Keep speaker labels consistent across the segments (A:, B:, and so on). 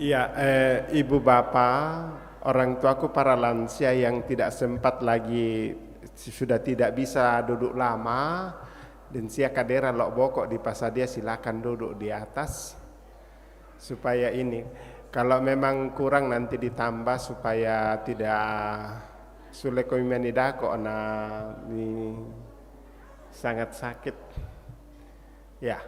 A: Iya, ibu bapak, orang tuaku para lansia yang tidak sempat lagi sudah tidak bisa duduk lama dan sia kadera lok bokok di pasadia silakan duduk di atas supaya ini kalau memang kurang nanti ditambah supaya tidak sulit kami menidako nah ini sangat sakit ya.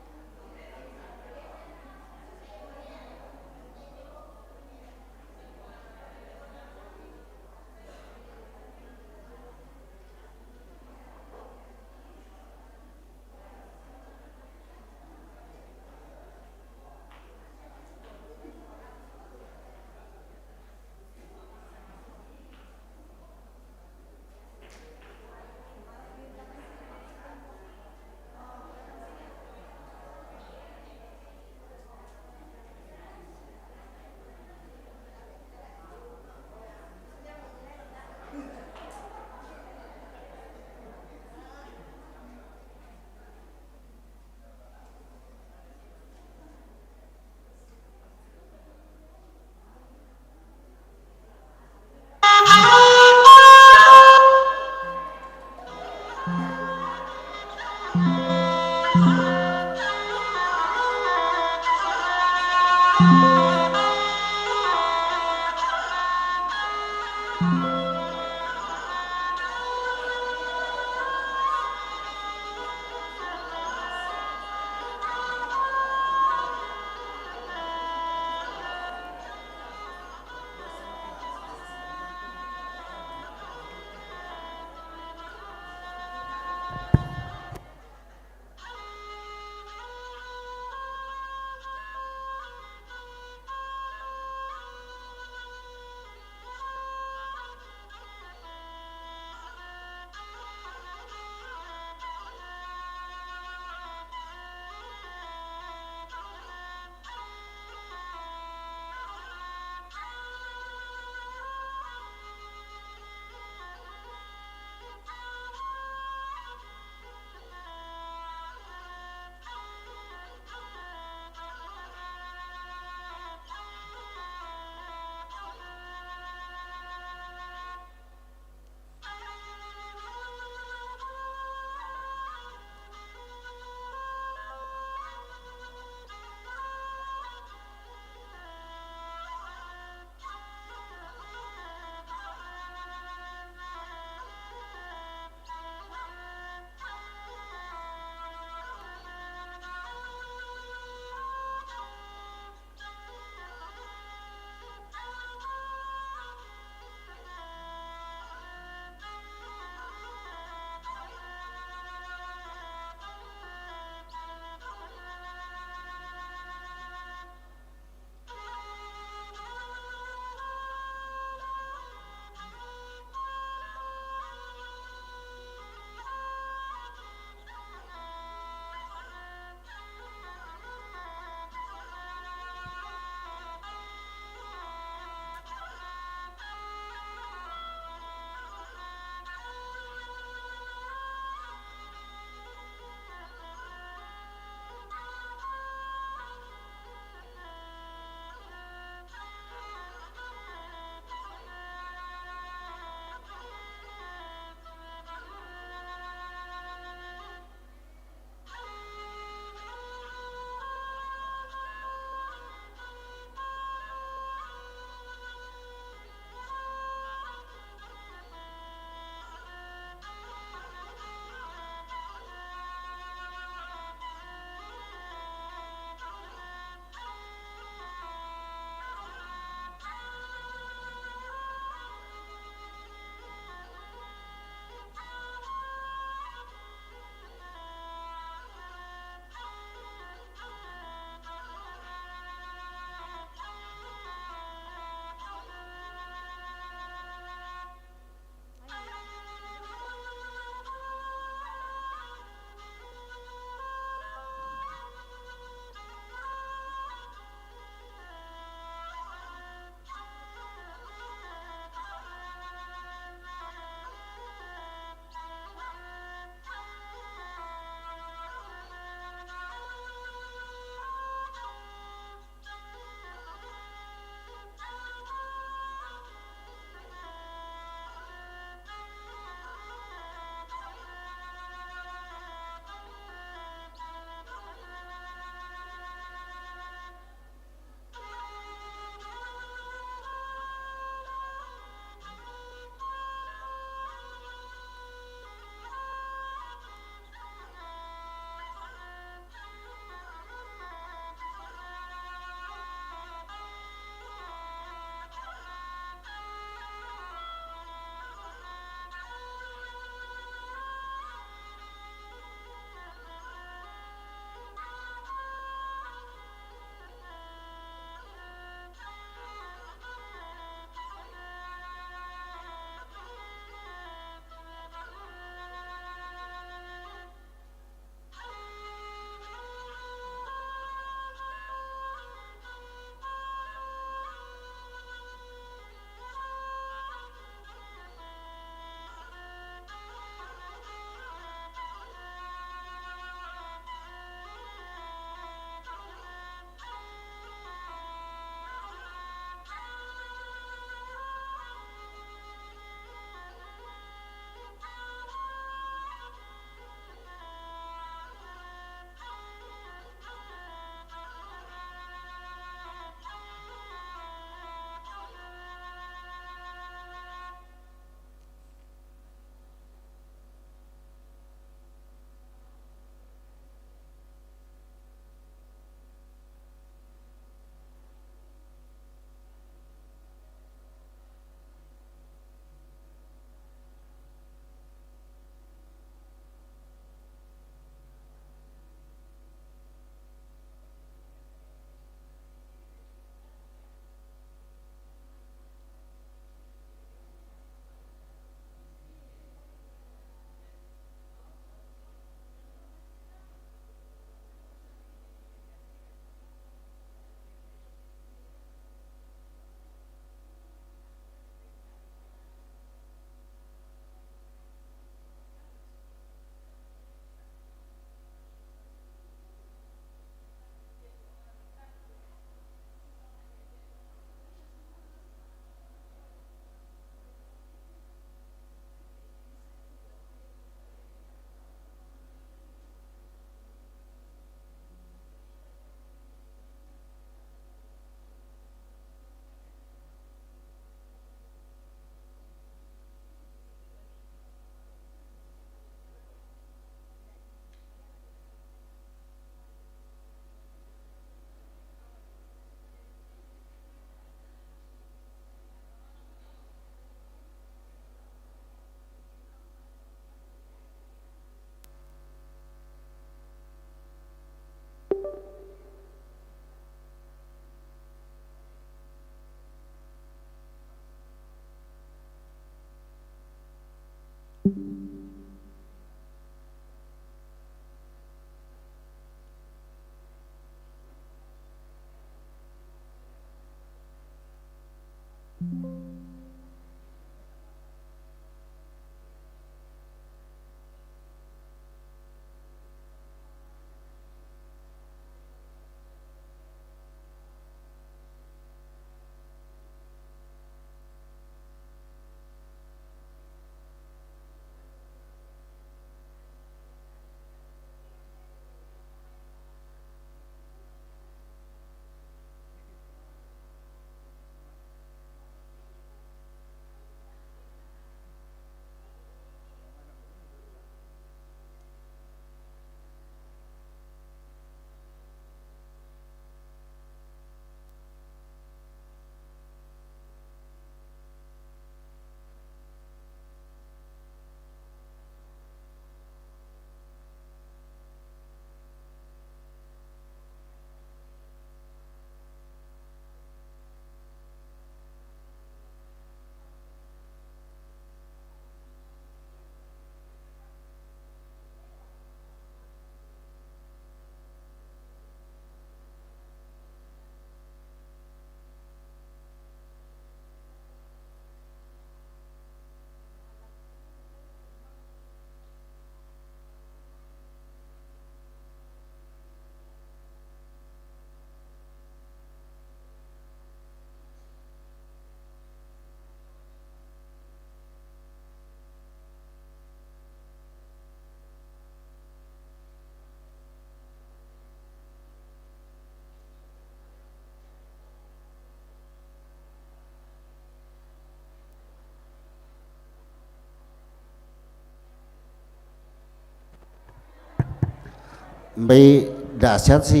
B: Mbay dasyat si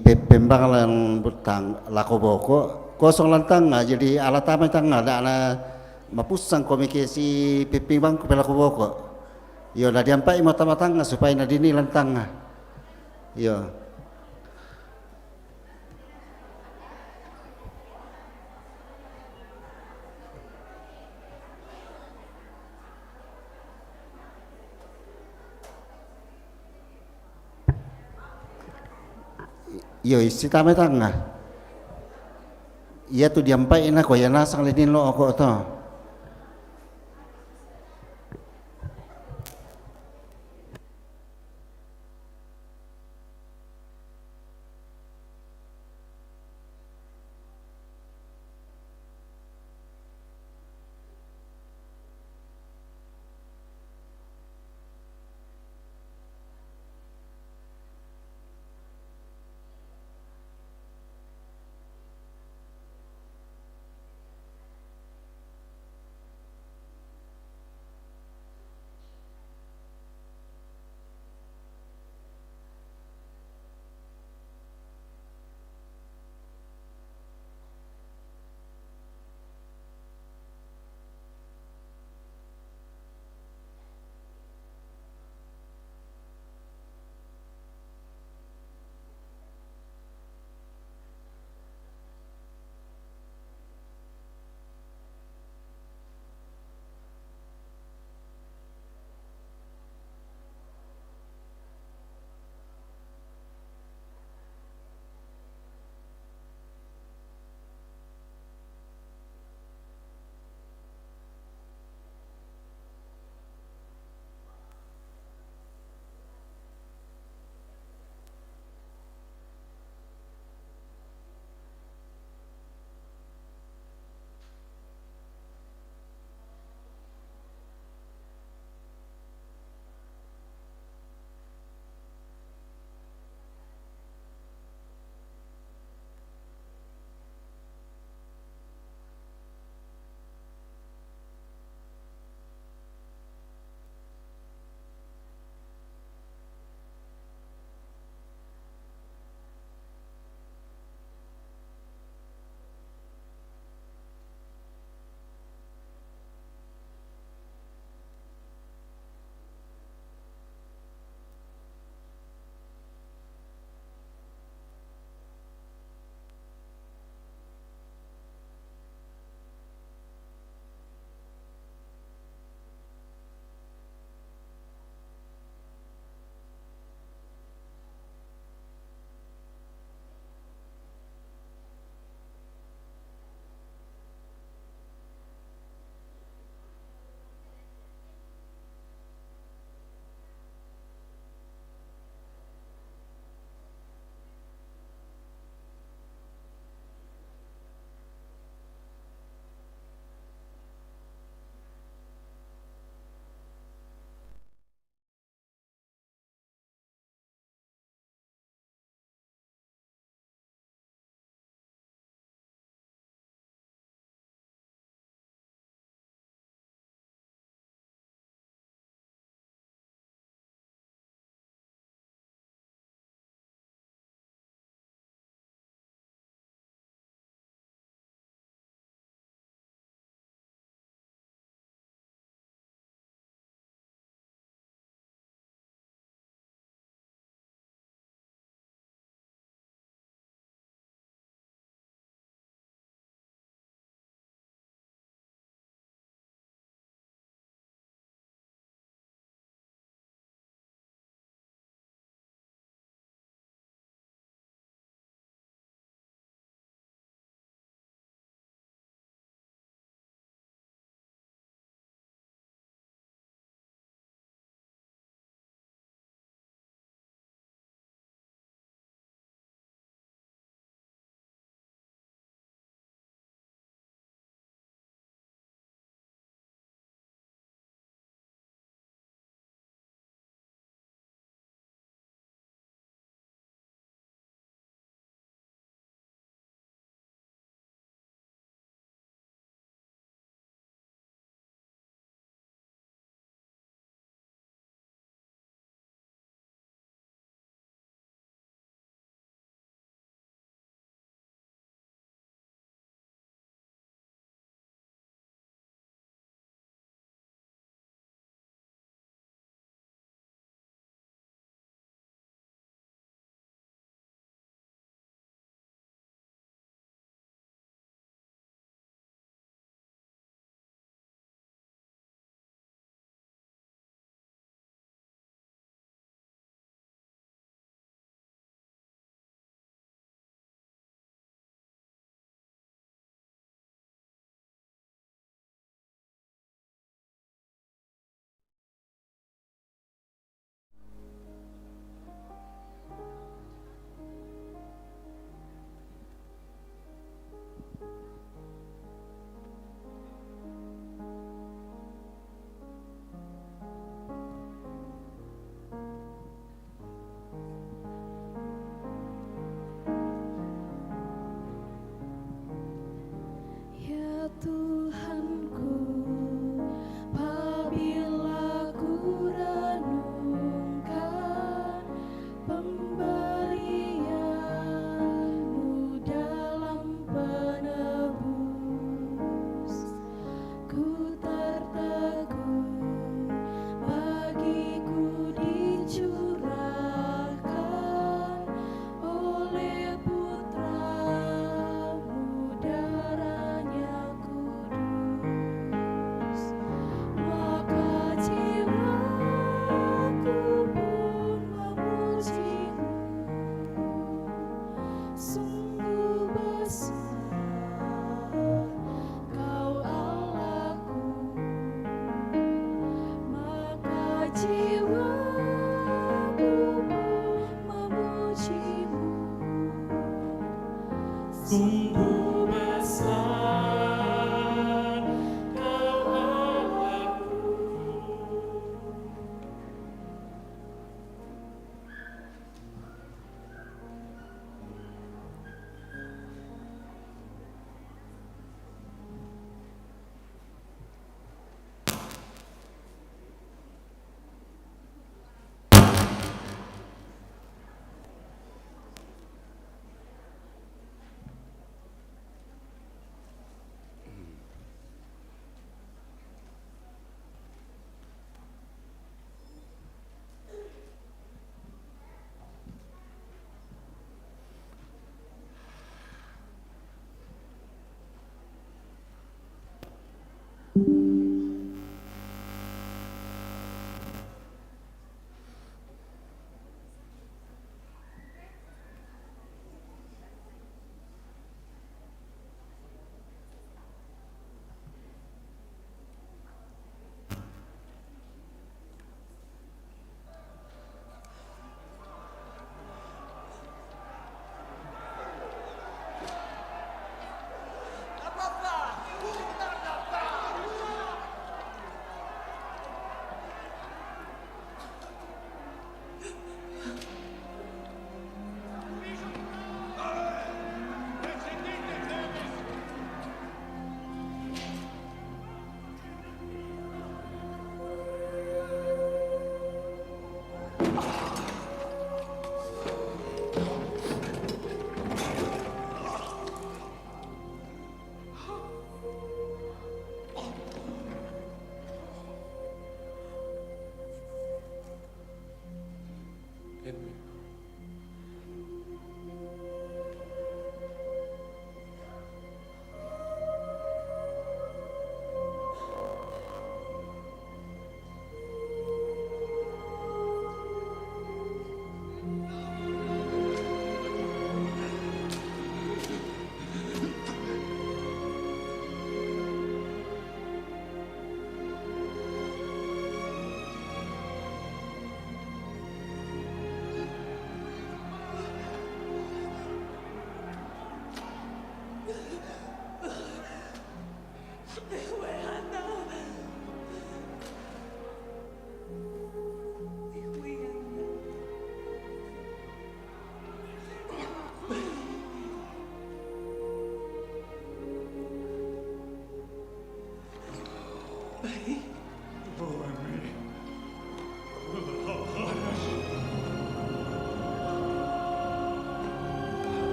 B: pembakalan butang lako boko kosong lantang nga jadi alat tama tanga da na mapusang komike si pepibang ko pelako boko yo na diampai mata matanga supaya na dini lantang nga yo yo isi tama tanga iya tu diampai na ko ya nasang ledin lo ako to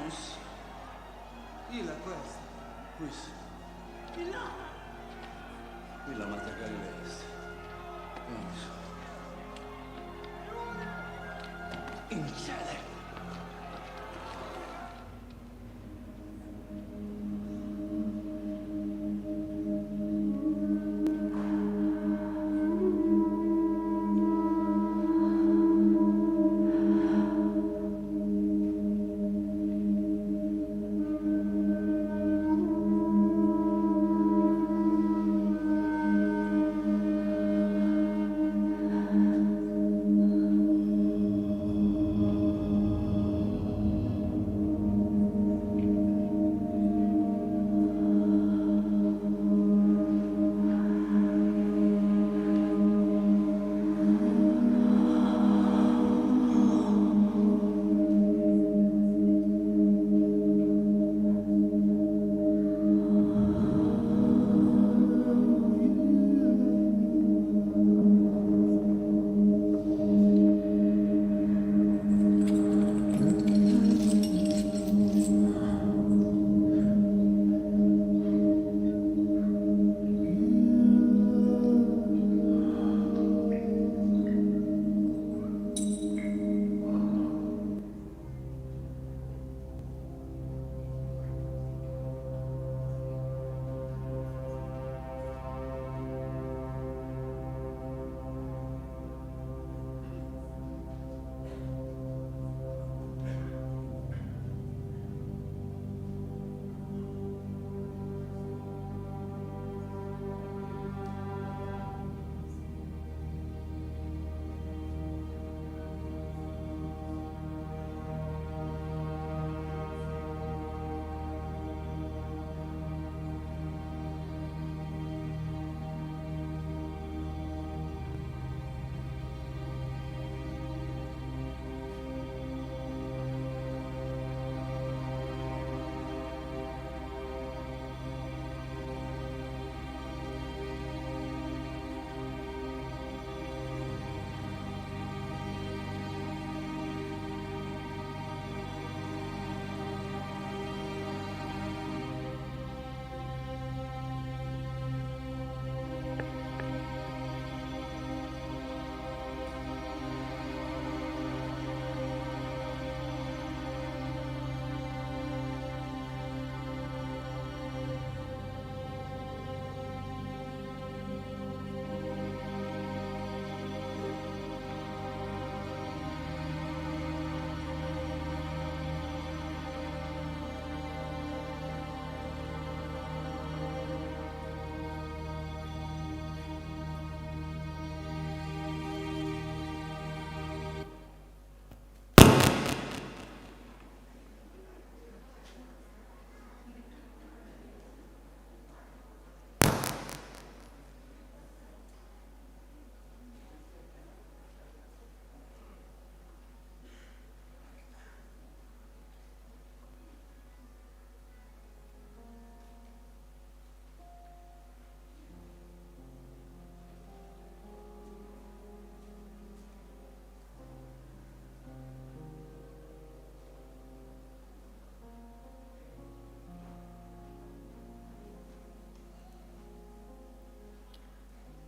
C: Push. Ila questa. Push. Ila matagari lei. Vamos. Iniziare.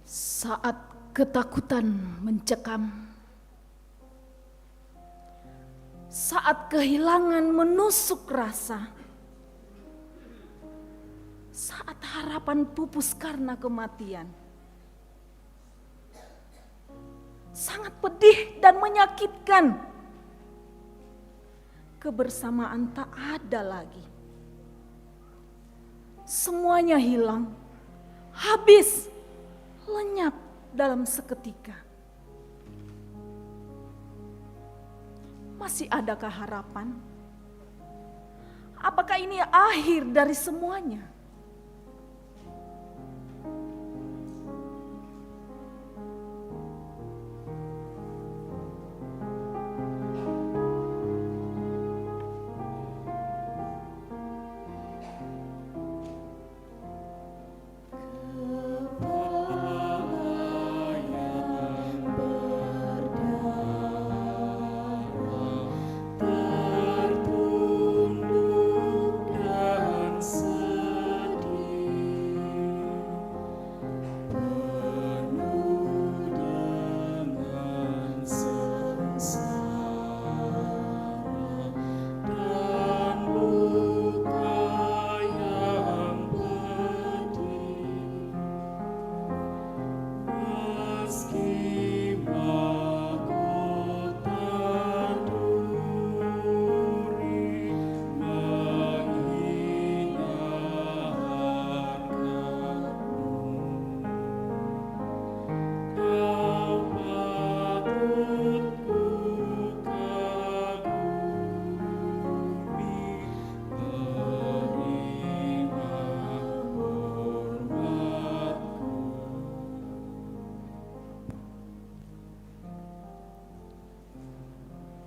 D: Saat ketakutan mencekam, saat kehilangan menusuk rasa, saat harapan pupus karena kematian, sangat pedih dan menyakitkan. Kebersamaan tak ada lagi. Semuanya hilang, habis, lenyap dalam seketika. Masih adakah harapan? Apakah ini akhir dari semuanya?
E: Tertunduk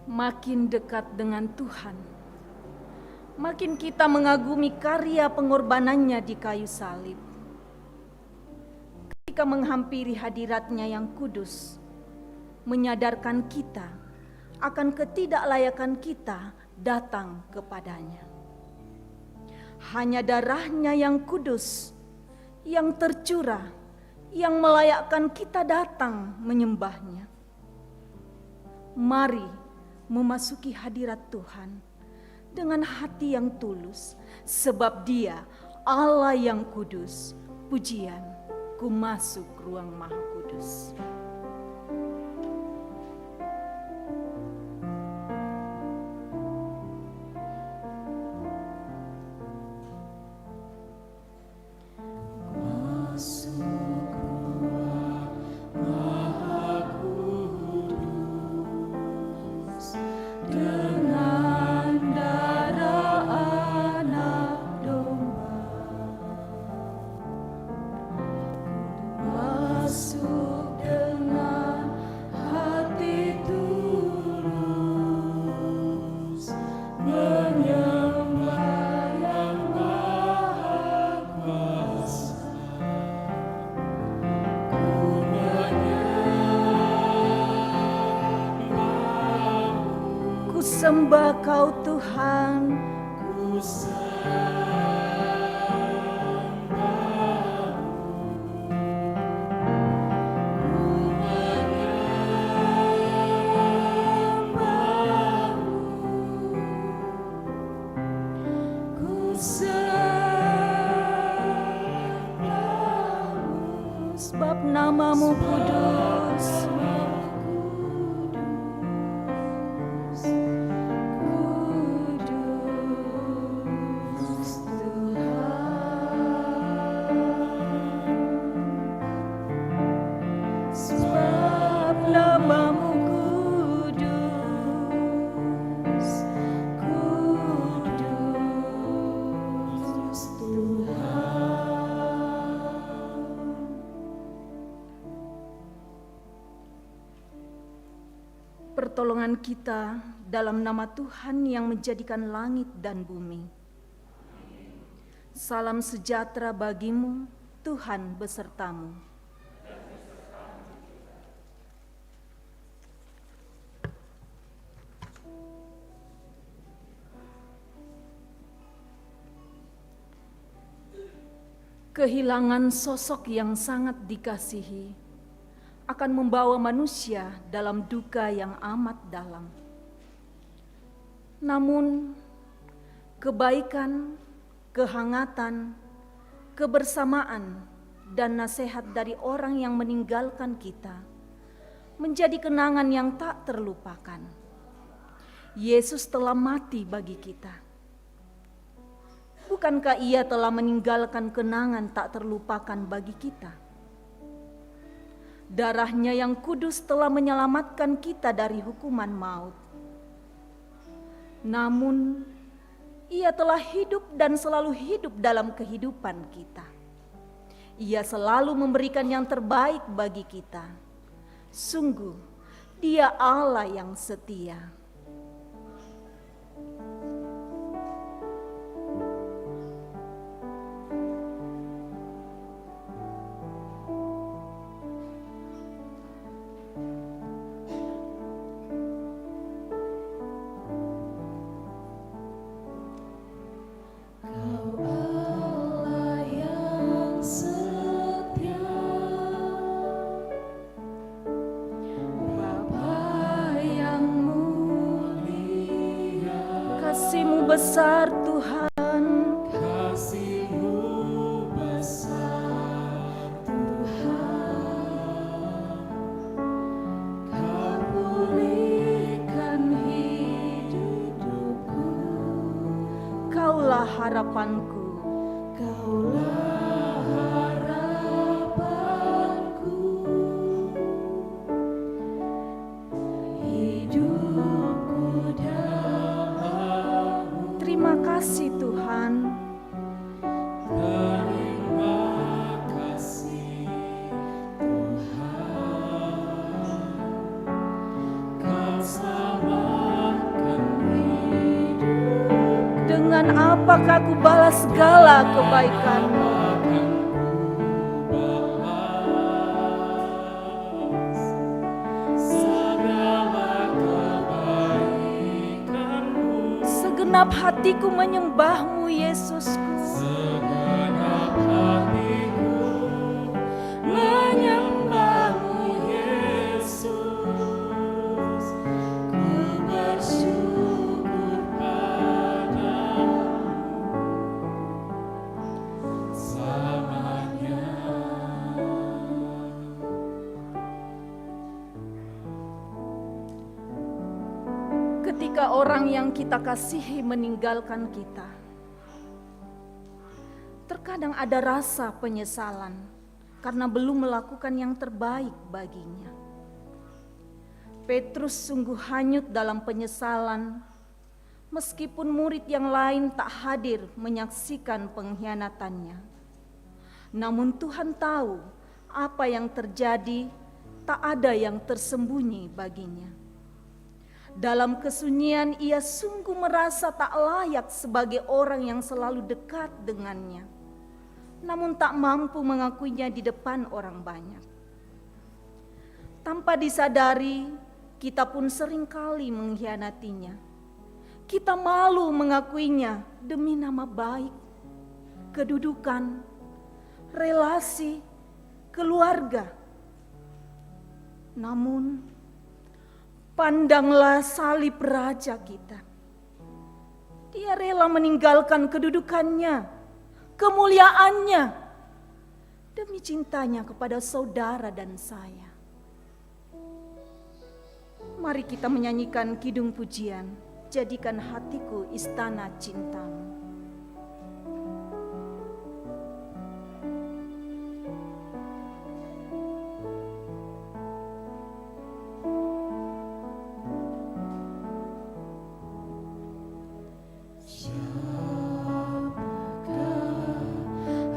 D: Makin dekat dengan Tuhan, makin kita mengagumi karya pengorbanannya di kayu salib. Ketika menghampiri hadiratnya yang kudus, menyadarkan kita akan ketidaklayakan kita datang kepadanya. Hanya darahnya yang kudus, yang tercurah, yang melayakkan kita datang menyembahnya. Mari memasuki hadirat Tuhan dengan hati yang tulus, sebab Dia Allah yang kudus. Pujian, ku masuk ruang Maha Kudus. Sembah Kau Tuhan, ku sembahmu, sebab namamu kudus. Pertolongan kita dalam nama Tuhan yang menjadikan langit dan bumi. Salam sejahtera bagimu, Tuhan besertamu. Kehilangan sosok yang sangat dikasihi akan membawa manusia dalam duka yang amat dalam. Namun, kebaikan, kehangatan, kebersamaan, dan nasihat dari orang yang meninggalkan kita menjadi kenangan yang tak terlupakan. Yesus telah mati bagi kita. Bukankah Ia telah meninggalkan kenangan tak terlupakan bagi kita? Darahnya yang kudus telah menyelamatkan kita dari hukuman maut. Namun, Ia telah hidup dan selalu hidup dalam kehidupan kita. Ia selalu memberikan yang terbaik bagi kita. Sungguh, Dia Allah yang setia. Kasih-Mu besar Tuhan,
E: Kasih-Mu besar Tuhan, Kau pulihkan hidupku.
D: Kaulah harapanku,
E: Kaulah harapanku, hidupku
D: terima kasih Tuhan.
E: terima kasih Tuhan, Kau selamatkan
D: Dengan apakah ku balas segala kebaikanmu? Segenap hatiku menyembahmu, Yesusku.
E: Segenap hatiku menyembahmu, Yesus. Ku bersyukur padamu selamanya.
D: Ketika orang yang kita kasihi meninggalkan kita, terkadang ada rasa penyesalan karena belum melakukan yang terbaik baginya. Petrus sungguh hanyut dalam penyesalan, meskipun murid yang lain tak hadir menyaksikan pengkhianatannya. Namun Tuhan tahu apa yang terjadi, tak ada yang tersembunyi baginya. Dalam kesunyian ia sungguh merasa tak layak sebagai orang yang selalu dekat dengannya, namun tak mampu mengakuinya di depan orang banyak. Tanpa disadari, kita pun seringkali mengkhianatinya. Kita malu mengakuinya demi nama baik, kedudukan, relasi, keluarga. Namun, pandanglah salib raja kita. Dia rela meninggalkan kedudukannya, kemuliaannya, demi cintanya kepada saudara dan saya. Mari kita menyanyikan kidung pujian, jadikan hatiku istana cintamu.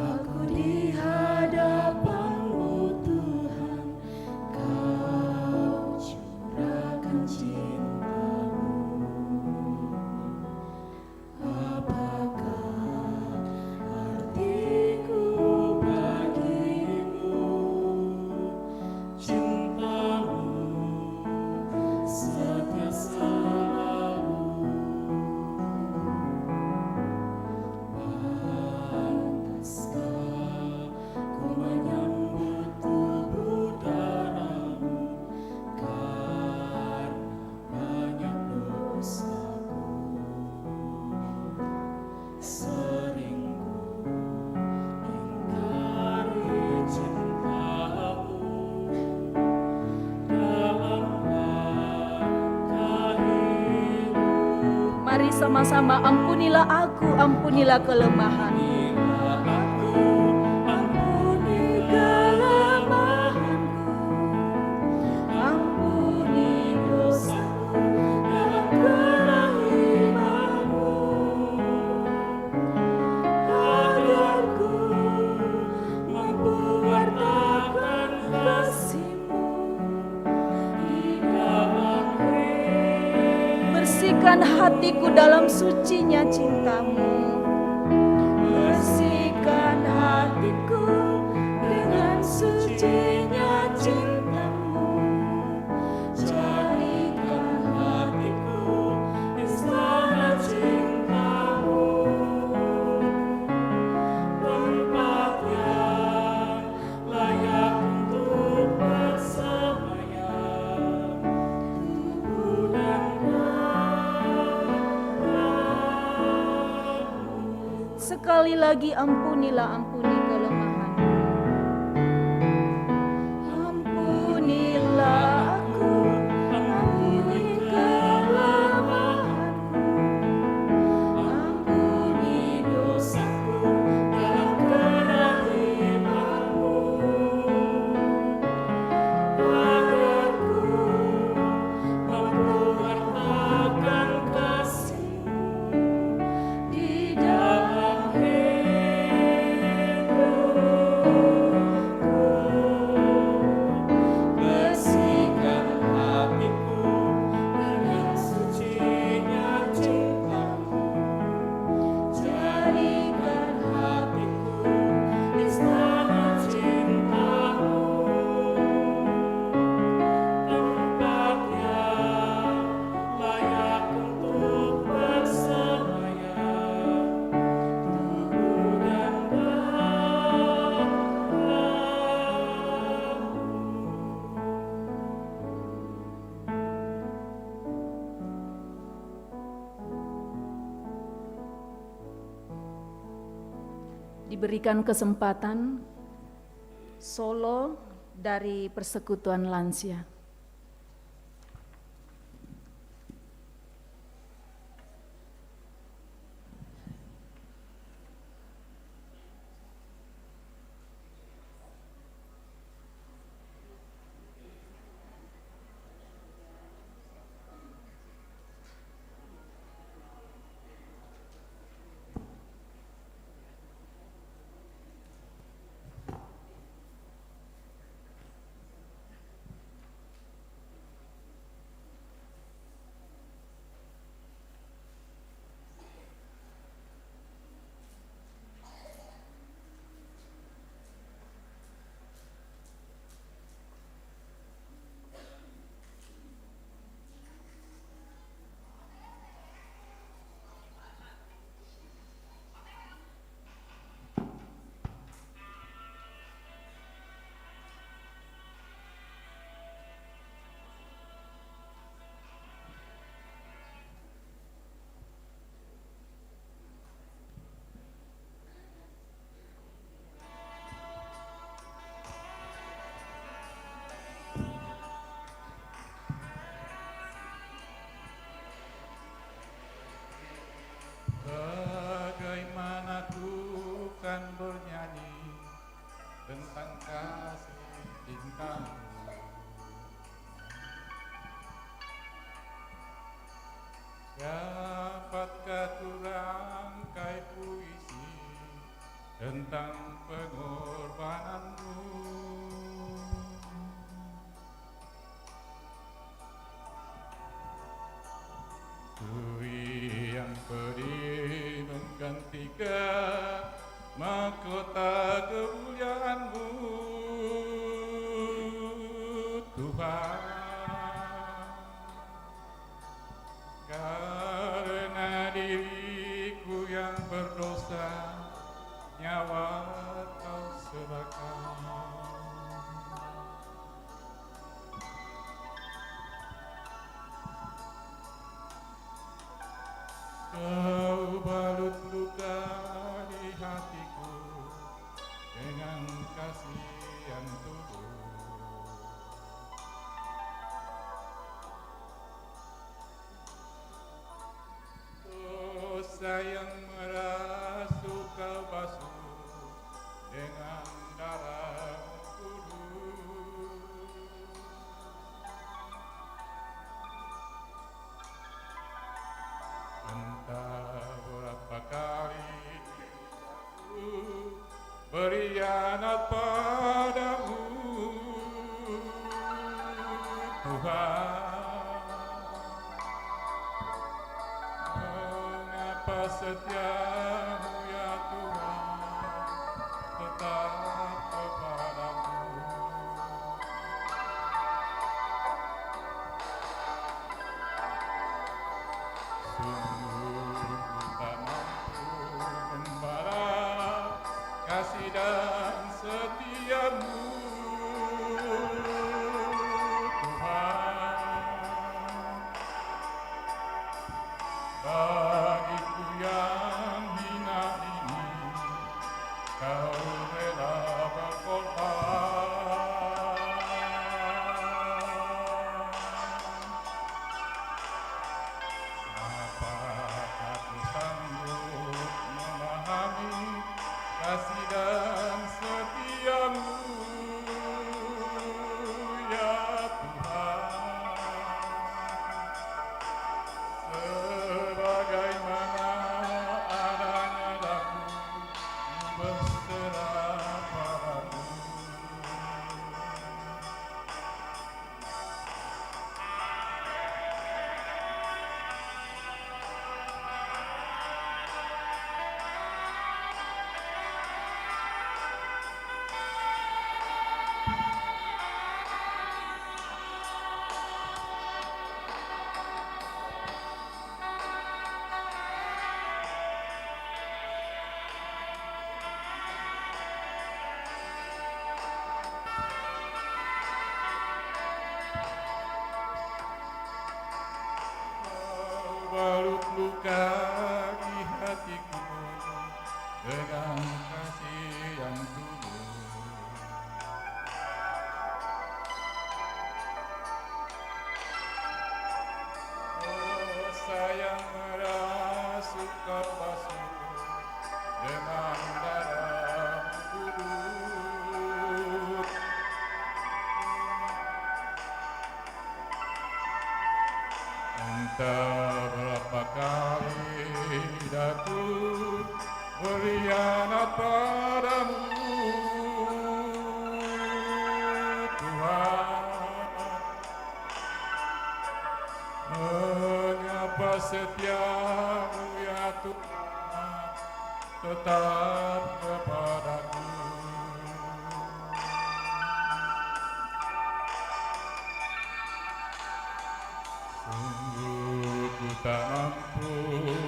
E: Aku di hadapan-Mu Tuhan, Kau curahkan cinta-Mu. Apakah artiku bagimu? Cinta-Mu setia selalu. Pantaskah ku menyambut tubuh darah-Mu karena banyak dosaku. Sering ku ingkari cinta-Mu dalam langkah hidup.
D: Mari sama-sama ampunilah aku, ampunilah kelemahanku.
E: Ampuni kelemahanku, ampuni dosaku dalam kerahiman-Mu, agar ku mampu wartakan kasih-Mu di dalam hidup.
D: Bersihkan hatiku dalam sucinya cinta-Mu.
E: Bersihkan hatiku dengan sucinya cinta-Mu. Jadikan hatiku istana cinta-Mu, tempat yang layak untuk bersemayam tubuh dan darah-Mu.
D: Sekali lagi ampunilah, ampuni kelemahanku. Ampunilah aku, ampuni kelemahanku,
E: Ampuni dosaku dalam kerahiman-Mu, agar ku mampu wartakan kasih-Mu di dalam hidup.
D: diberikan kesempatan solo dari Persekutuan Lansia.
F: Bagaimana ku kan bernyanyi tentang kasih cintamu. Dapatkah ku rangkai puisi tentang pengorbananmu. Bui yang pedih menggantikan mahkota kemuliaan-Mu, Tuhan. Karena diriku yang berdosa, nyawa Kau serahkan. Kau balut luka di hatiku dengan kasih yang tulus. Dosa yang merasuk Kau basuh dengan darah kudus. Entah berapa kali aku berkhianat padamu, Tuhan. Mengapa setiamu ya Tuhan tetap kepadaku. Sungguh tak mampu membalas kasih dan setiamu, Tuhan. Bagiku yang hina ini, Kau rela berkorban. Apakah aku sanggup memahami kasih dan setiamu, ya Tuhan. Sebagaimana adanya daku berserah padamu. Kau balut luka di hatiku dengan kasih yang tulus. Oh, sayang merasuk ke pasir dengan darah kudus. Entah berapa kali daku berkhianat padamu, Tuhan. Mengapa setiamu ya Tuhan tetap kepadaku? Sungguh ku tak mampu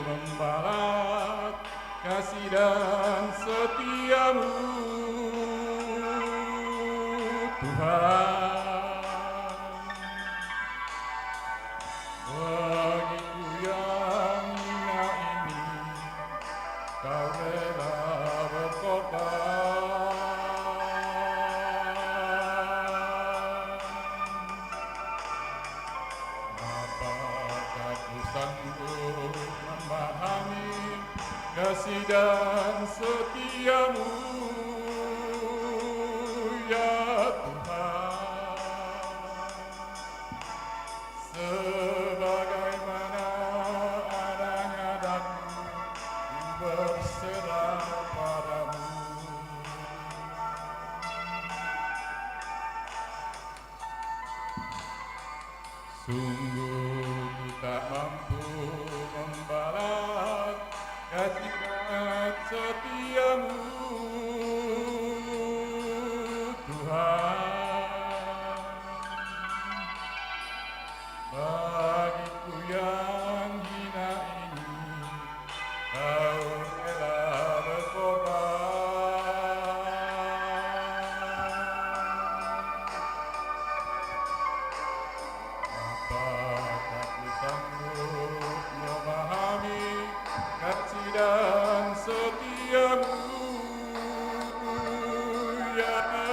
F: membalas kasih dan setiamu, Tuhan. Bagiku yang hina ini, Kau rela berkorban. Apakah ku sanggup memahami kasih dan setiamu, ya Tuhan? Sebagaimana adanya daku berserah padamu. Sungguh ku tak mampu membalas kasih dan setiamu, Tuhan. Bagiku yang hina ini, Kau rela berkorban. Apakah ku sanggup memahami kasih dan setiamu, ya Tuhan?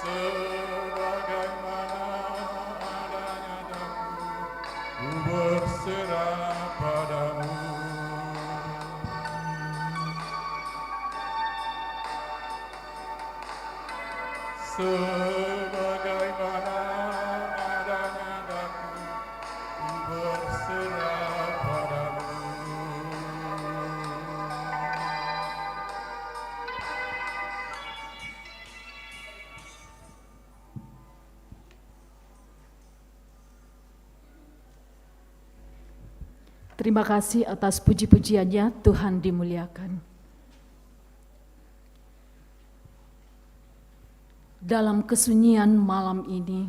F: Sebagaimana adanya daku, ku berserah padamu. Sebagaimana adanya daku, ku berserah padamu.
D: Terima kasih atas puji-pujiannya, Tuhan dimuliakan. Dalam kesunyian malam ini,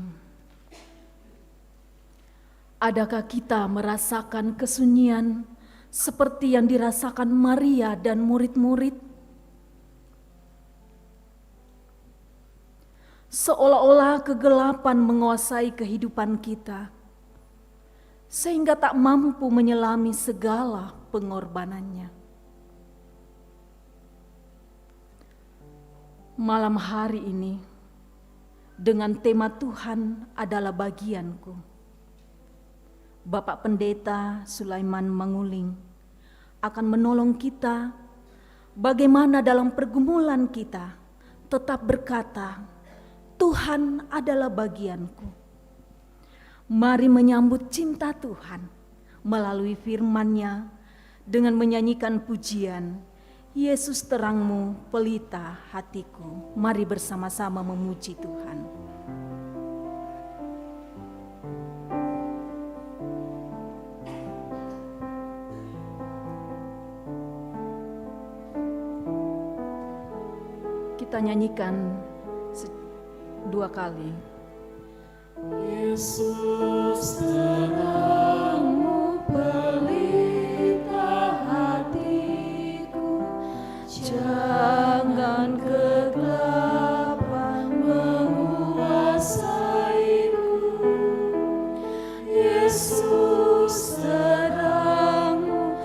D: adakah kita merasakan kesunyian seperti yang dirasakan Maria dan murid-murid? Seolah-olah kegelapan menguasai kehidupan kita, sehingga tak mampu menyelami segala pengorbanannya. Malam hari ini, dengan tema Tuhan adalah bagianku, Bapak Pendeta Sulaiman Manguling akan menolong kita bagaimana dalam pergumulan kita tetap berkata, Tuhan adalah bagianku. Mari menyambut cinta Tuhan melalui firman-Nya dengan menyanyikan pujian, Yesus terangmu pelita hatiku. Mari bersama-sama memuji Tuhan. Kita nyanyikan dua kali.
E: Yesus terangmu pelita hatiku, jangan kegelapan menguasaiku. Yesus terangmu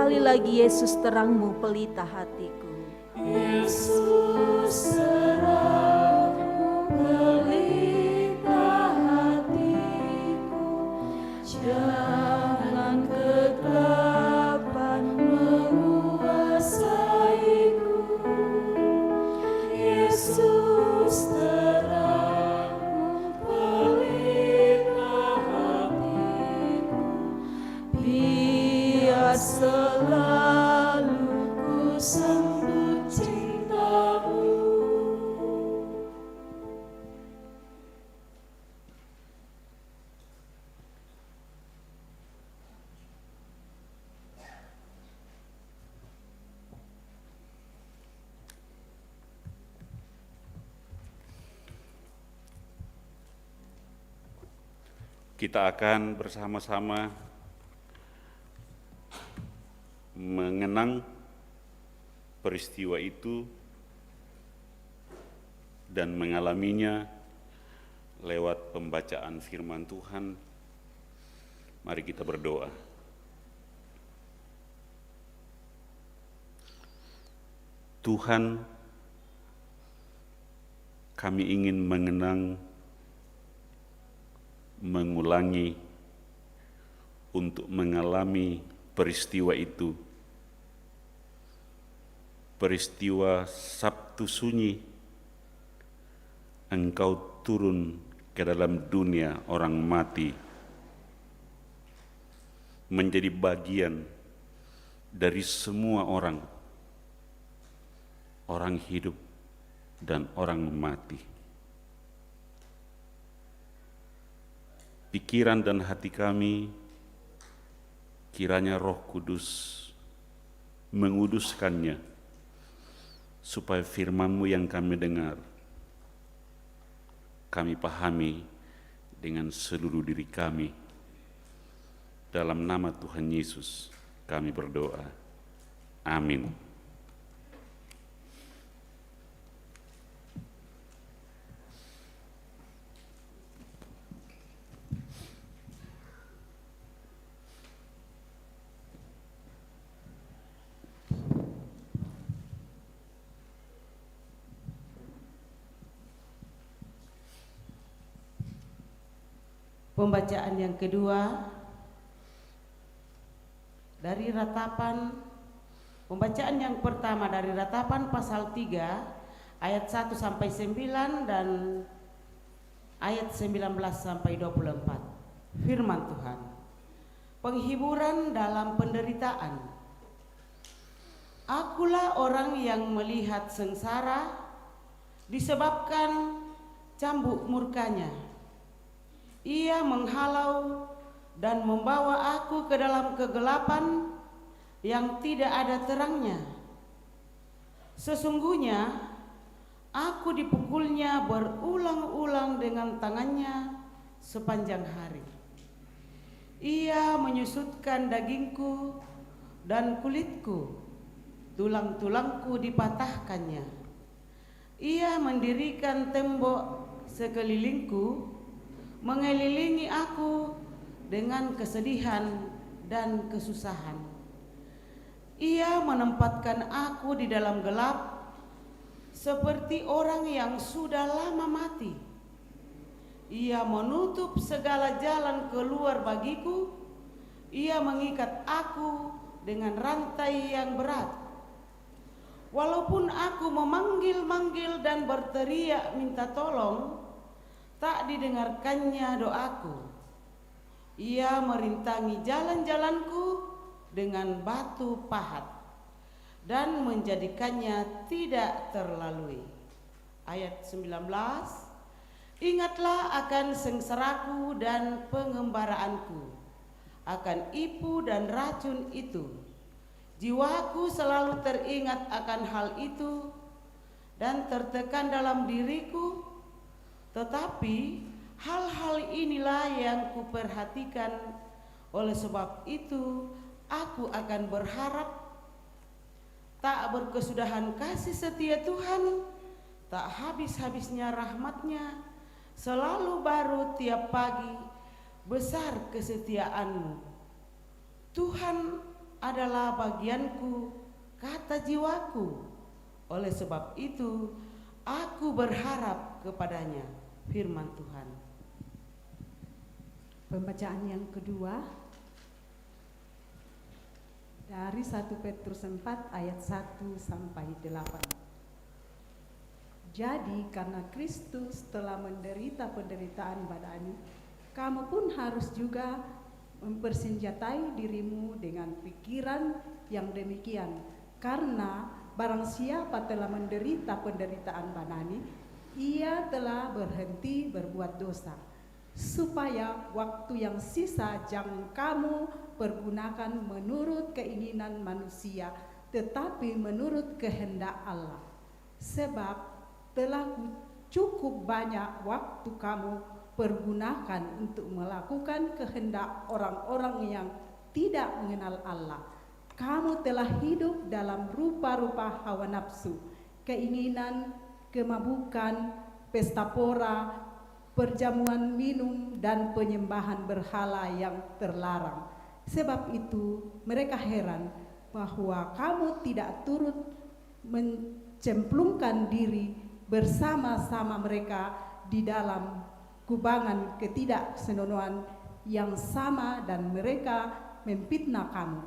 D: sekali lagi Yesus terangmu pelita hatiku.
E: Yesus terangmu pelita hatiku, jangan kegelapan menguasaiku. Yesus terangmu pelita hatiku, biar selalu ku sambut cintamu.
G: Kita akan bersama-sama mengenang peristiwa itu dan mengalaminya lewat pembacaan firman Tuhan. Mari kita berdoa. Tuhan, kami ingin mengulangi untuk mengalami peristiwa itu. Peristiwa Sabtu Sunyi, Engkau turun ke dalam dunia orang mati, menjadi bagian dari semua orang hidup dan orang mati. Pikiran dan hati kami, kiranya Roh Kudus menguduskannya, supaya firman-Mu yang kami dengar, kami pahami dengan seluruh diri kami. Dalam nama Tuhan Yesus kami berdoa. Amin.
H: Pembacaan yang kedua dari Ratapan, pembacaan yang pertama dari Ratapan pasal 3 ayat 1 sampai 9 dan ayat 19 sampai 24. Firman Tuhan. Penghiburan dalam penderitaan. Akulah orang yang melihat sengsara disebabkan cambuk murkanya. Ia menghalau dan membawa aku ke dalam kegelapan yang tidak ada terangnya. Sesungguhnya aku dipukulnya berulang-ulang dengan tangannya sepanjang hari. Ia menyusutkan dagingku dan kulitku, tulang-tulangku dipatahkannya. Ia mendirikan tembok sekelilingku, mengelilingi aku dengan kesedihan dan kesusahan. Ia menempatkan aku di dalam gelap seperti orang yang sudah lama mati. Ia menutup segala jalan keluar bagiku. Ia mengikat aku dengan rantai yang berat. Walaupun aku memanggil-manggil dan berteriak minta tolong, tak didengarkannya doaku. Ia merintangi jalan-jalanku dengan batu pahat dan menjadikannya tidak terlalui. Ayat 19. Ingatlah akan sengsaraku dan pengembaraanku, akan ipu dan racun itu. Jiwaku selalu teringat akan hal itu dan tertekan dalam diriku. Tetapi hal-hal inilah yang kuperhatikan, oleh sebab itu aku akan berharap. Tak berkesudahan kasih setia Tuhan, tak habis-habisnya rahmat-Nya, selalu baru tiap pagi, besar kesetiaan-Mu. Tuhan adalah bagianku, kata jiwaku. Oleh sebab itu, aku berharap kepadanya. Firman Tuhan.
I: Pembacaan yang kedua dari 1 Petrus 4 ayat 1 sampai 8. Jadi karena Kristus telah menderita penderitaan badani, kamu pun harus juga mempersenjatai dirimu dengan pikiran yang demikian. Karena barang siapa telah menderita penderitaan badani, ia telah berhenti berbuat dosa, supaya waktu yang sisa jangan kamu pergunakan menurut keinginan manusia, tetapi menurut kehendak Allah. Sebab telah cukup banyak waktu kamu pergunakan untuk melakukan kehendak orang-orang yang tidak mengenal Allah. Kamu telah hidup dalam rupa-rupa hawa nafsu, keinginan, kemabukan, pesta pora, perjamuan minum, dan penyembahan berhala yang terlarang. Sebab itu mereka heran bahwa kamu tidak turut mencemplungkan diri bersama-sama mereka di dalam kubangan ketidaksenonohan yang sama, dan mereka memfitnah kamu.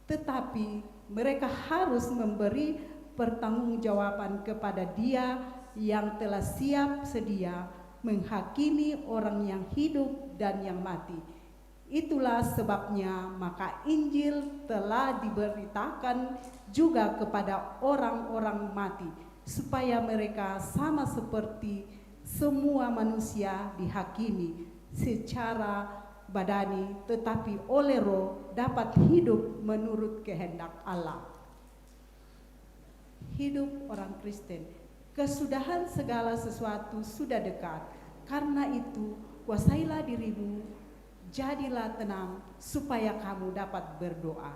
I: Tetapi mereka harus memberi pertanggungjawaban kepada Dia yang telah siap sedia menghakimi orang yang hidup dan yang mati. Itulah sebabnya maka Injil telah diberitakan juga kepada orang-orang mati, supaya mereka sama seperti semua manusia dihakimi secara badani, tetapi oleh Roh dapat hidup menurut kehendak Allah. Hidup orang Kristen. Kesudahan segala sesuatu sudah dekat. Karena itu, kuasailah dirimu, jadilah tenang, supaya kamu dapat berdoa.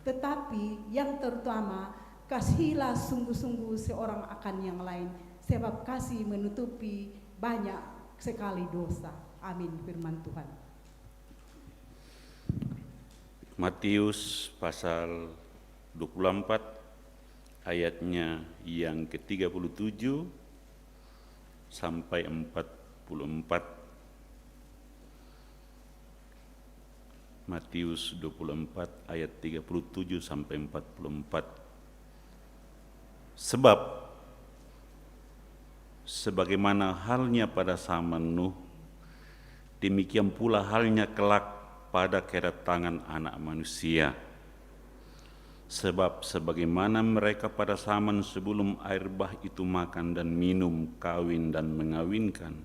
I: Tetapi yang terutama, kasihilah sungguh-sungguh seorang akan yang lain, sebab kasih menutupi banyak sekali dosa. Amin. Firman Tuhan.
G: Matius pasal 24 ayatnya yang ke-37 sampai 44. Matius 24 ayat 37 sampai 44. Sebab sebagaimana halnya pada zaman Nuh, demikian pula halnya kelak pada kedatangan Anak Manusia. Sebab sebagaimana mereka pada zaman sebelum air bah itu makan dan minum, kawin dan mengawinkan,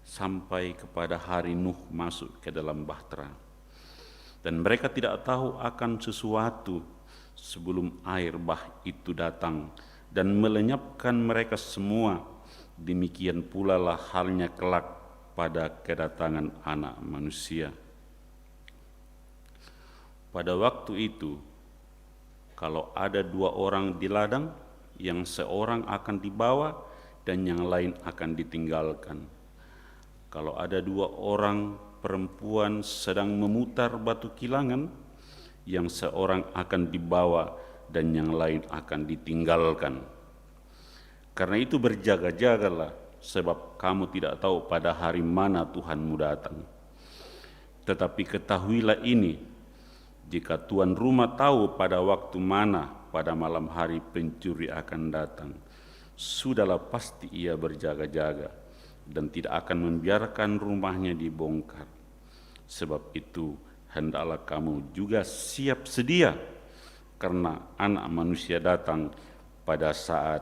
G: sampai kepada hari Nuh masuk ke dalam bahtera. Dan mereka tidak tahu akan sesuatu sebelum air bah itu datang dan melenyapkan mereka semua. Demikian pula lah halnya kelak pada kedatangan Anak Manusia. Pada waktu itu, kalau ada 2 orang di ladang, yang seorang akan dibawa dan yang lain akan ditinggalkan. Kalau ada 2 orang perempuan sedang memutar batu kilangan, yang seorang akan dibawa dan yang lain akan ditinggalkan. Karena itu berjaga-jagalah, sebab kamu tidak tahu pada hari mana Tuhanmu datang. Tetapi ketahuilah ini, jika tuan rumah tahu pada waktu mana pada malam hari pencuri akan datang, sudahlah pasti ia berjaga-jaga dan tidak akan membiarkan rumahnya dibongkar. Sebab itu hendaklah kamu juga siap sedia, karena Anak Manusia datang pada saat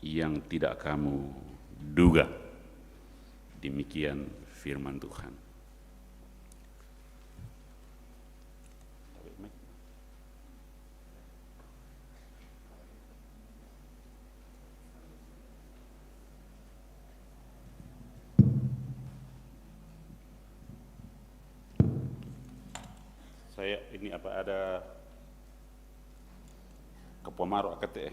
G: yang tidak kamu duga. Demikian firman Tuhan. Saya ini apa ada kepomaro akate.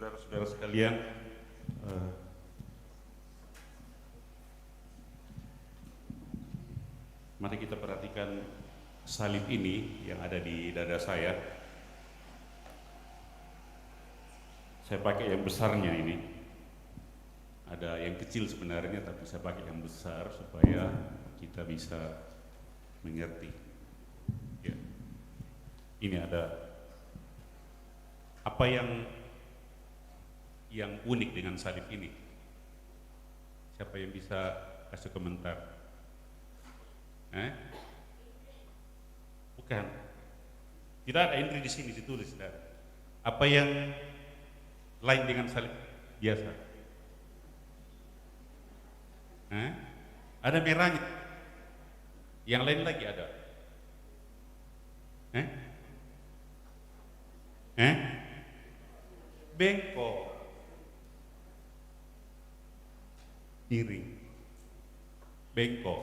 G: saudara-saudara sekalian, mari kita perhatikan salib ini yang ada di dada saya. Saya pakai yang besarnya ini. Ada yang kecil sebenarnya, tapi saya pakai yang besar supaya kita bisa mengerti. Ya. Ini ada apa yang unik dengan salib ini? Siapa yang bisa kasih komentar? Bukan. Tidak ada entry di sini ditulis. Tidak. Apa yang lain dengan salib biasa? Ada merahnya. Yang lain lagi ada. Bengkok. Miring. Bengkok.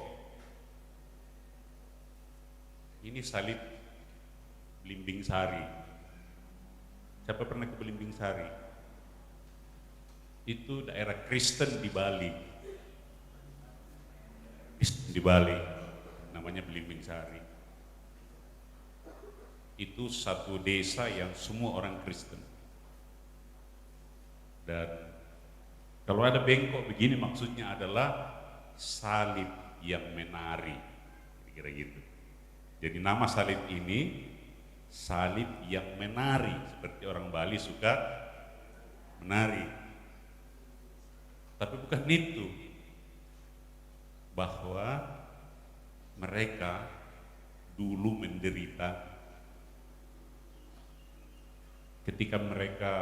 G: Ini salib Belimbing Sari. Siapa pernah ke Belimbing Sari? Itu daerah Kristen di Bali. Kristen di Bali, namanya Belimbing Sari. Itu satu desa yang semua orang Kristen. Dan kalau ada bengkok begini maksudnya adalah salib yang menari, kira-kira gitu. Jadi nama salib ini salib yang menari, seperti orang Bali suka menari. Tapi bukan itu, bahwa mereka dulu menderita ketika mereka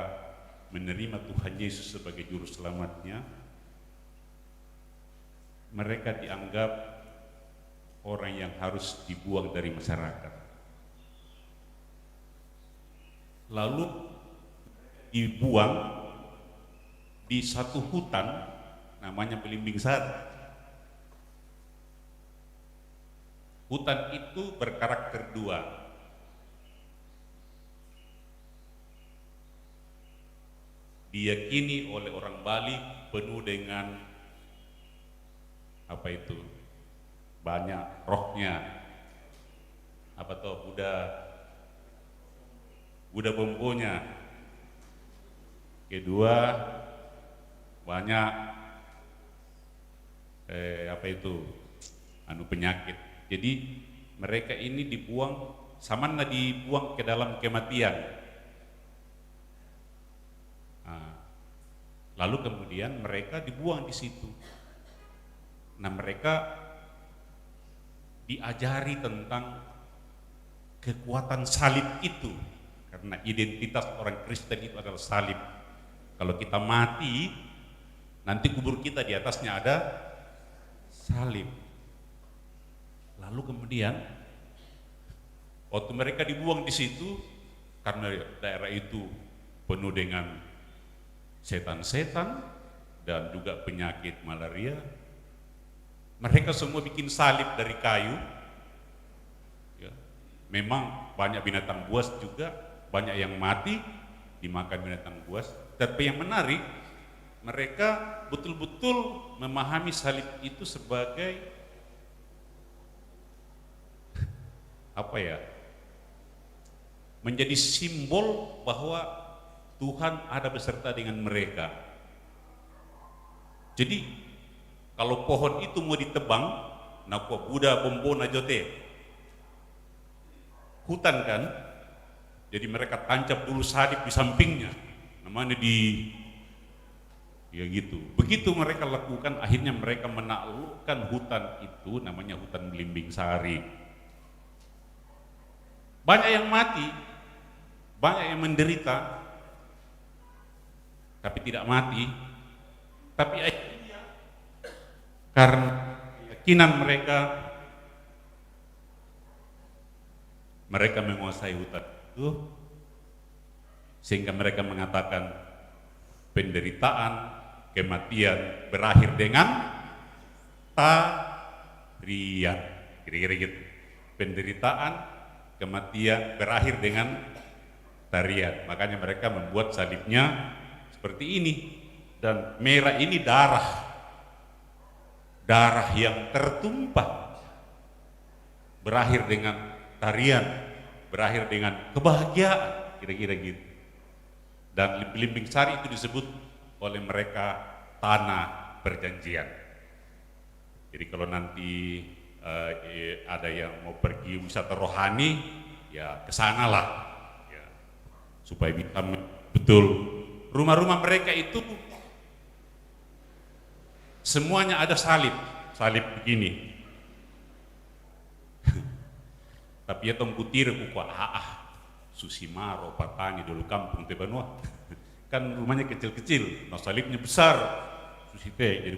G: menerima Tuhan Yesus sebagai juru selamatnya. Mereka dianggap orang yang harus dibuang dari masyarakat. Lalu dibuang di satu hutan namanya Belimbing Sari. Hutan itu berkarakter dua. Diyakini oleh orang Bali penuh dengan apa itu? Banyak rohnya. Apa tuh? Buddha bombonya. Kedua, banyak apa itu? Penyakit. Jadi mereka ini dibuang, samana dibuang ke dalam kematian. Lalu kemudian mereka dibuang di situ. Nah, mereka diajari tentang kekuatan salib itu, karena identitas orang Kristen itu adalah salib. Kalau kita mati, nanti kubur kita di atasnya ada salib. Lalu kemudian waktu mereka dibuang di situ, karena daerah itu penuh dengan setan-setan dan juga penyakit malaria, mereka semua bikin salib dari kayu. Ya. Memang banyak binatang buas juga, banyak yang mati dimakan binatang buas. Tapi yang menarik, mereka betul-betul memahami salib itu sebagai apa ya? Menjadi simbol bahwa Tuhan ada beserta dengan mereka. Jadi kalau pohon itu mau ditebang, nakwa Buddha bombo najote, hutan kan, jadi mereka tancap dulu salib di sampingnya, namanya ya gitu. Begitu mereka lakukan, akhirnya mereka menaklukkan hutan itu, namanya hutan Belimbing Sari. Banyak yang mati, banyak yang menderita, tapi tidak mati. Tapi karena keyakinan mereka menguasai hutan itu, sehingga mereka mengatakan penderitaan, kematian berakhir dengan tarian, kira-kira gitu. Penderitaan, kematian berakhir dengan tarian. Makanya mereka membuat salibnya
J: seperti ini, dan merah ini darah yang tertumpah, berakhir dengan tarian, berakhir dengan kebahagiaan, kira-kira gitu. Dan belimbing sari itu disebut oleh mereka tanah perjanjian. Jadi kalau nanti ada yang mau pergi wisata rohani, ya kesanalah, ya, supaya bisa betul. Rumah-rumah mereka itu semuanya ada salib begini. Tapi ya tong kutir kuku Susimaro Patani dulu kampung Tebanua. Kan rumahnya kecil-kecil, nah salibnya besar. Susi teh jadi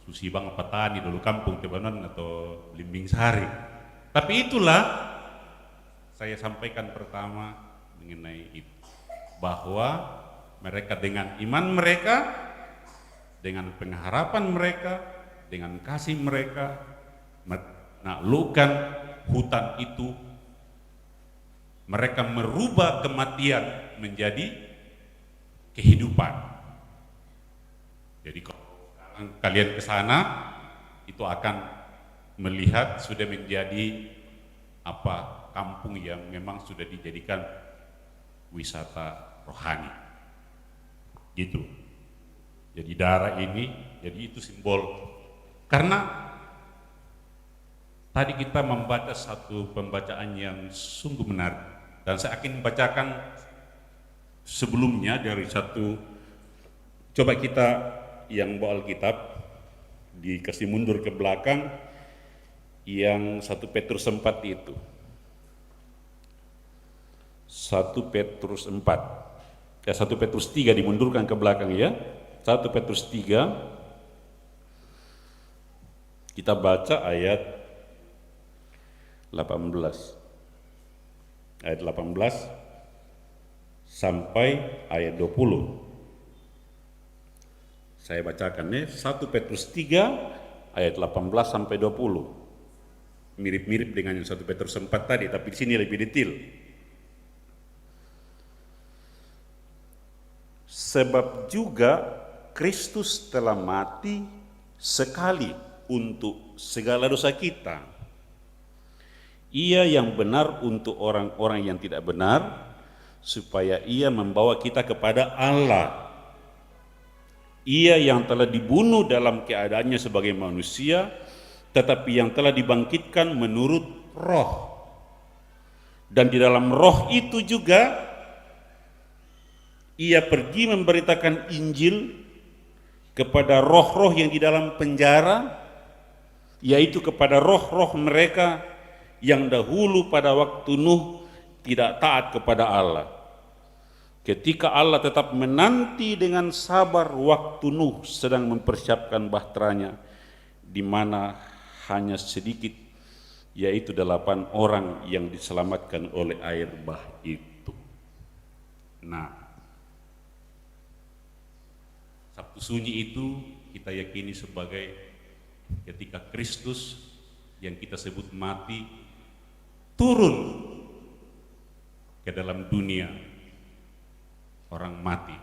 J: Susi Bang Patani dulu kampung Tebanon atau Belimbing Sari. Tapi itulah saya sampaikan pertama mengenai itu, bahwa mereka dengan iman mereka, dengan pengharapan mereka, dengan kasih mereka menaklukkan hutan itu. Mereka merubah kematian menjadi kehidupan. Jadi kalau kalian ke sana itu akan melihat sudah menjadi kampung yang memang sudah dijadikan wisata rohani. Gitu. Jadi darah ini, jadi itu simbol. Karena tadi kita membaca satu pembacaan yang sungguh menarik, dan saya akan membacakan sebelumnya dari satu, coba kita yang bawa Alkitab dikasih mundur ke belakang, yang 1 Petrus 4 itu. 1 Petrus 4. Ya 1 Petrus 3 dimundurkan ke belakang ya. 1 Petrus 3. Kita baca ayat 18. Ayat 18 sampai ayat 20. Saya bacakan ya, 1 Petrus 3 ayat 18 sampai 20. Mirip-mirip dengan yang 1 Petrus 4 tadi, tapi di sini lebih detail. Sebab juga Kristus telah mati sekali untuk segala dosa kita. Ia yang benar untuk orang-orang yang tidak benar, supaya ia membawa kita kepada Allah. Ia yang telah dibunuh dalam keadaannya sebagai manusia, tetapi yang telah dibangkitkan menurut roh. Dan di dalam roh itu juga ia pergi memberitakan Injil kepada roh-roh yang di dalam penjara, yaitu kepada roh-roh mereka yang dahulu pada waktu Nuh tidak taat kepada Allah. Ketika Allah tetap menanti dengan sabar waktu Nuh sedang mempersiapkan bahteranya, di mana hanya sedikit, yaitu 8 orang yang diselamatkan oleh air bah itu. Nah, Sabtu Sunyi itu kita yakini sebagai ketika Kristus yang kita sebut mati turun ke dalam dunia orang mati.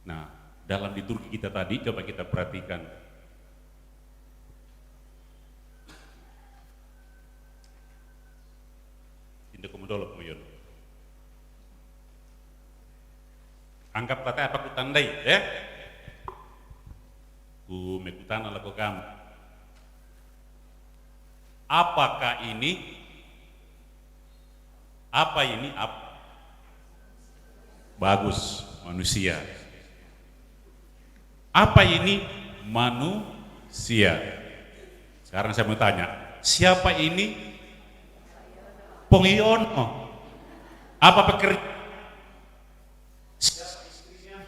J: Nah, dalam liturgi kita tadi coba kita perhatikan. Tindak komodolok moyon. Anggap tata apa ku tandai, ya? Ku mekutana lako kamu. Apakah ini? Apa ini? Bagus, manusia. Apa ini? Manusia. Sekarang saya mau tanya, siapa ini? Pongiono. Apa pekerjaan? Siapa istrinya?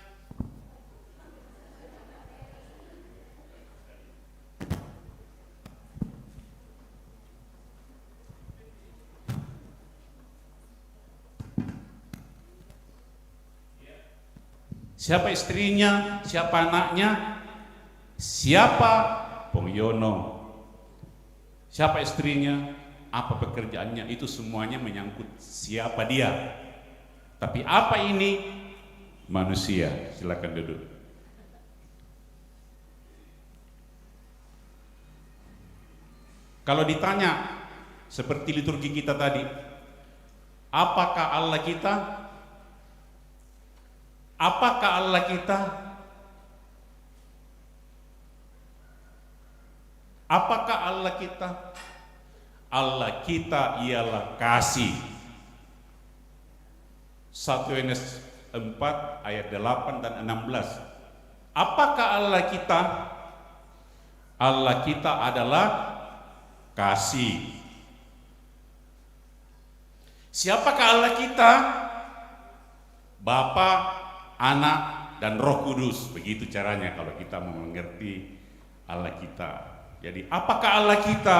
J: Siapa istrinya, siapa anaknya, siapa Pongiono, siapa istrinya, apa pekerjaannya, itu semuanya menyangkut siapa dia. Tapi apa ini? manusia. Silakan duduk. Kalau ditanya seperti liturgi kita tadi, apakah Allah kita? Apakah Allah kita? Apakah Allah kita? Allah kita ialah kasih. 1 Yohanes 4 ayat 8 dan 16. Apakah Allah kita? Allah kita adalah kasih. Siapakah Allah kita? Bapa, Anak, dan Roh Kudus. Begitu caranya kalau kita mau mengerti Allah kita. Jadi apakah Allah kita?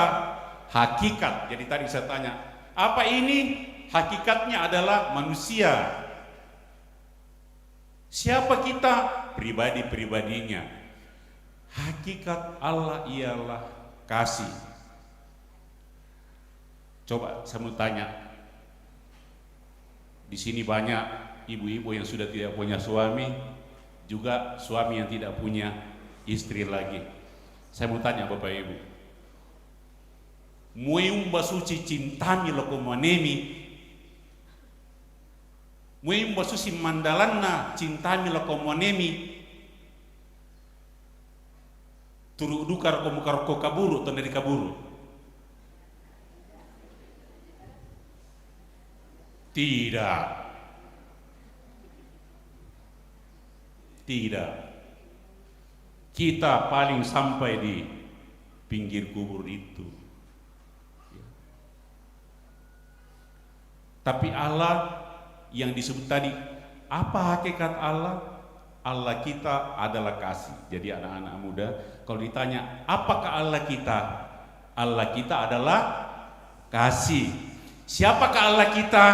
J: Hakikat. Jadi tadi saya tanya, apa ini? Hakikatnya adalah manusia. Siapa kita? Pribadi-pribadinya. Hakikat Allah ialah kasih. Coba saya mau tanya, di sini banyak ibu-ibu yang sudah tidak punya suami, juga suami yang tidak punya istri lagi. Saya mau tanya Bapak Ibu, muimba suci cintami lokomonemi, muimba suci mandalanna cintami lokomonemi, turu dukar komukar ko kaburu atau dari kaburu? Tidak. Tidak. Kita paling sampai di pinggir kubur itu. Tapi Allah yang disebut tadi, apa hakikat Allah? Allah kita adalah kasih. Jadi anak-anak muda, kalau ditanya, apakah Allah kita? Allah kita adalah kasih. Siapakah Allah kita?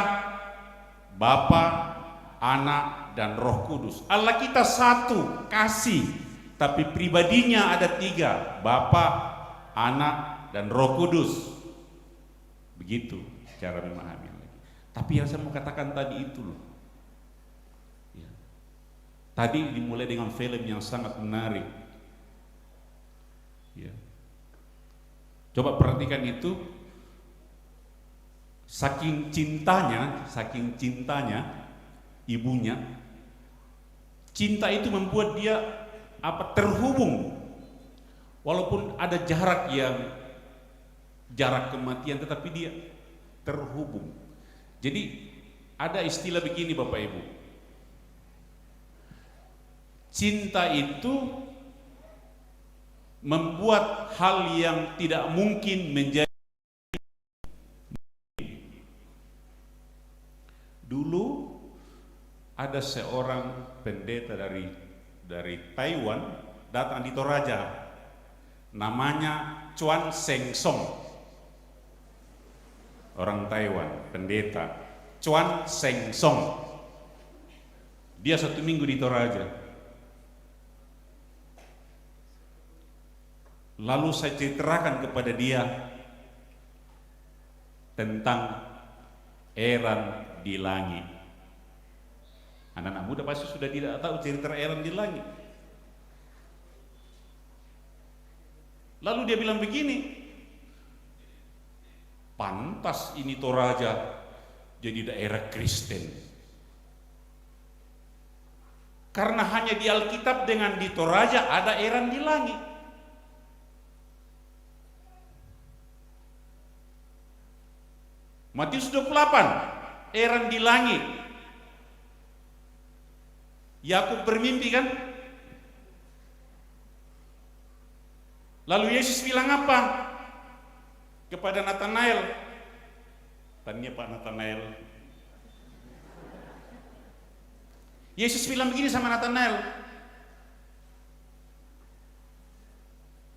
J: Bapa, Anak, dan Roh Kudus. Allah kita satu, kasih. Tapi pribadinya ada tiga, Bapa, Anak, dan Roh Kudus. Begitu cara memahami. Tapi yang saya mau katakan tadi itu loh. Ya. Tadi dimulai dengan film yang sangat menarik. Ya. Coba perhatikan itu. Saking cintanya ibunya, cinta itu membuat dia terhubung, walaupun ada jarak kematian, tetapi dia terhubung. Jadi ada istilah begini Bapak Ibu, cinta itu membuat hal yang tidak mungkin menjadi. Dulu ada seorang pendeta dari Taiwan datang di Toraja, namanya Chuan Seng Song, orang Taiwan, pendeta Chuan Seng Song. Dia 1 minggu di Toraja. Lalu saya ceritakan kepada dia tentang eran di langit. Anak-anak muda pasti sudah tidak tahu cerita eran di langit. Lalu dia bilang begini, pantas ini Toraja jadi daerah Kristen, karena hanya di Alkitab dengan di Toraja ada eran di langit. Matius 28, eran di langit. Yakub bermimpi kan? Lalu Yesus bilang apa kepada Nathanael? Tanya Pak Nathanael. Yesus bilang begini sama Nathanael,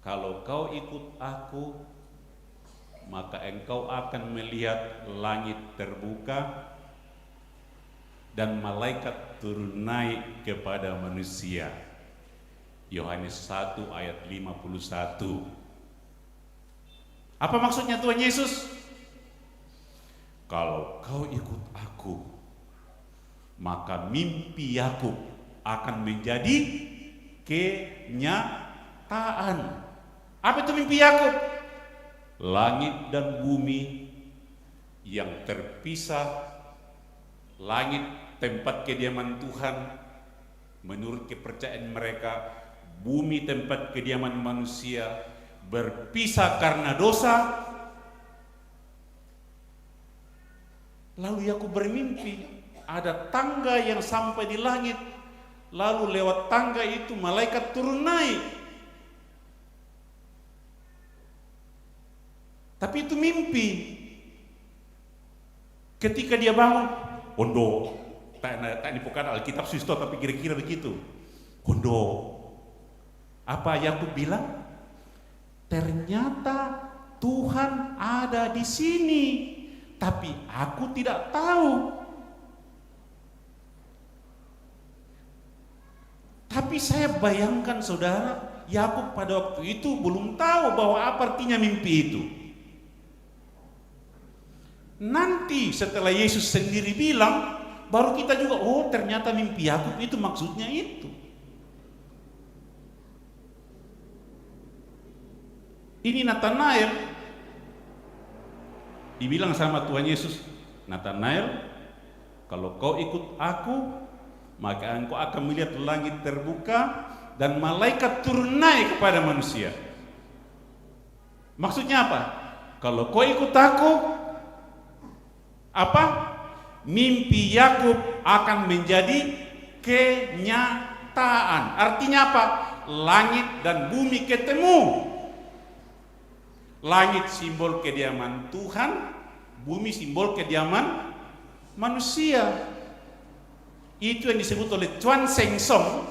J: kalau kau ikut aku, maka engkau akan melihat langit terbuka dan malaikat turun naik kepada manusia. Yohanes 1 ayat 51. Apa maksudnya Tuhan Yesus? Kalau kau ikut aku, maka mimpi Yakub akan menjadi kenyataan. Apa itu mimpi Yakub? Langit dan bumi yang terpisah, langit tempat kediaman Tuhan menurut kepercayaan mereka, bumi tempat kediaman manusia, berpisah karena dosa. Lalu Yakub bermimpi ada tangga yang sampai di langit, lalu lewat tangga itu malaikat turun naik. Tapi itu mimpi. Ketika dia bangun, kondo, tak bukan Alkitab Susto, tapi kira-kira begitu. Kondo, apa Yakub bilang? Ternyata Tuhan ada di sini, tapi aku tidak tahu. Tapi saya bayangkan saudara, Yakub pada waktu itu belum tahu bahwa apa artinya mimpi itu. Nanti setelah Yesus sendiri bilang, baru kita juga, oh ternyata mimpi Yakub itu maksudnya itu. Ini Nathanael dibilang sama Tuhan Yesus, Nathanael, kalau kau ikut aku, maka engkau akan melihat langit terbuka dan malaikat turun naik kepada manusia. Maksudnya apa? Kalau kau ikut aku, apa? Mimpi Yakub akan menjadi kenyataan. Artinya apa? Langit dan bumi ketemu. Langit simbol kediaman Tuhan, bumi simbol kediaman manusia. Itu yang disebut oleh Chuan Sheng Song,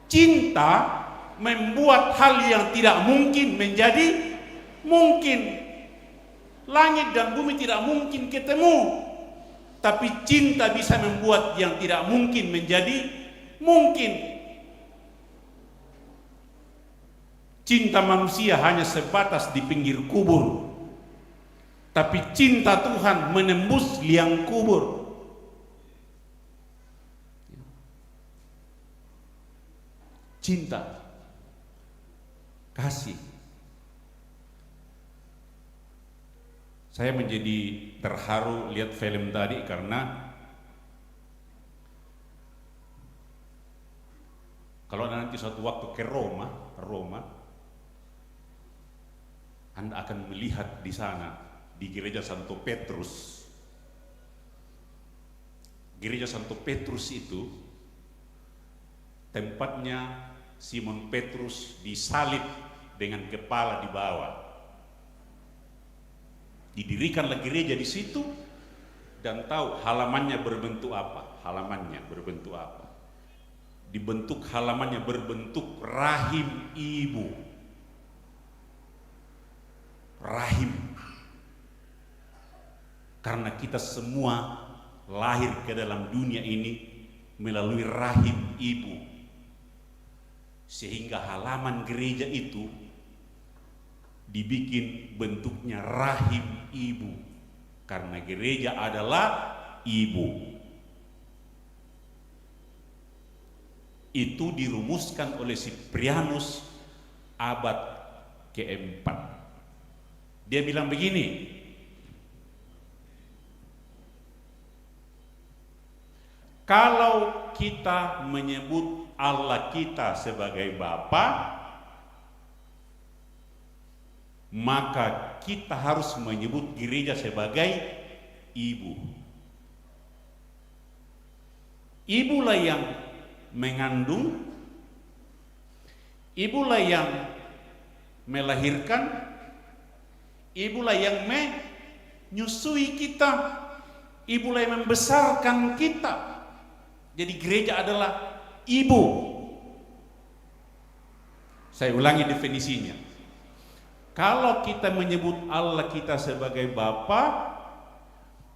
J: cinta membuat hal yang tidak mungkin menjadi mungkin. Langit dan bumi tidak mungkin ketemu, tapi cinta bisa membuat yang tidak mungkin menjadi mungkin. Cinta manusia hanya sebatas di pinggir kubur, tapi cinta Tuhan menembus liang kubur. Cinta, kasih. Saya menjadi terharu lihat film tadi karena kalau nanti suatu waktu ke Roma, Anda akan melihat di sana, di gereja Santo Petrus. Gereja Santo Petrus itu tempatnya Simon Petrus disalib dengan kepala di bawah. Didirikanlah gereja di situ dan tahu halamannya berbentuk apa? Halamannya berbentuk apa? Dibentuk halamannya berbentuk rahim ibu. Rahim. Karena kita semua lahir ke dalam dunia ini melalui rahim ibu. Sehingga halaman gereja itu dibikin bentuknya rahim ibu, karena gereja adalah ibu. Itu dirumuskan oleh Cyprianus abad keempat. Dia bilang begini, kalau kita menyebut Allah kita sebagai Bapa, maka kita harus menyebut gereja sebagai ibu. Ibulah yang mengandung, ibulah yang melahirkan, ibulah yang menyusui kita, ibulah yang membesarkan kita. Jadi gereja adalah ibu. Saya ulangi definisinya. Kalau kita menyebut Allah kita sebagai Bapa,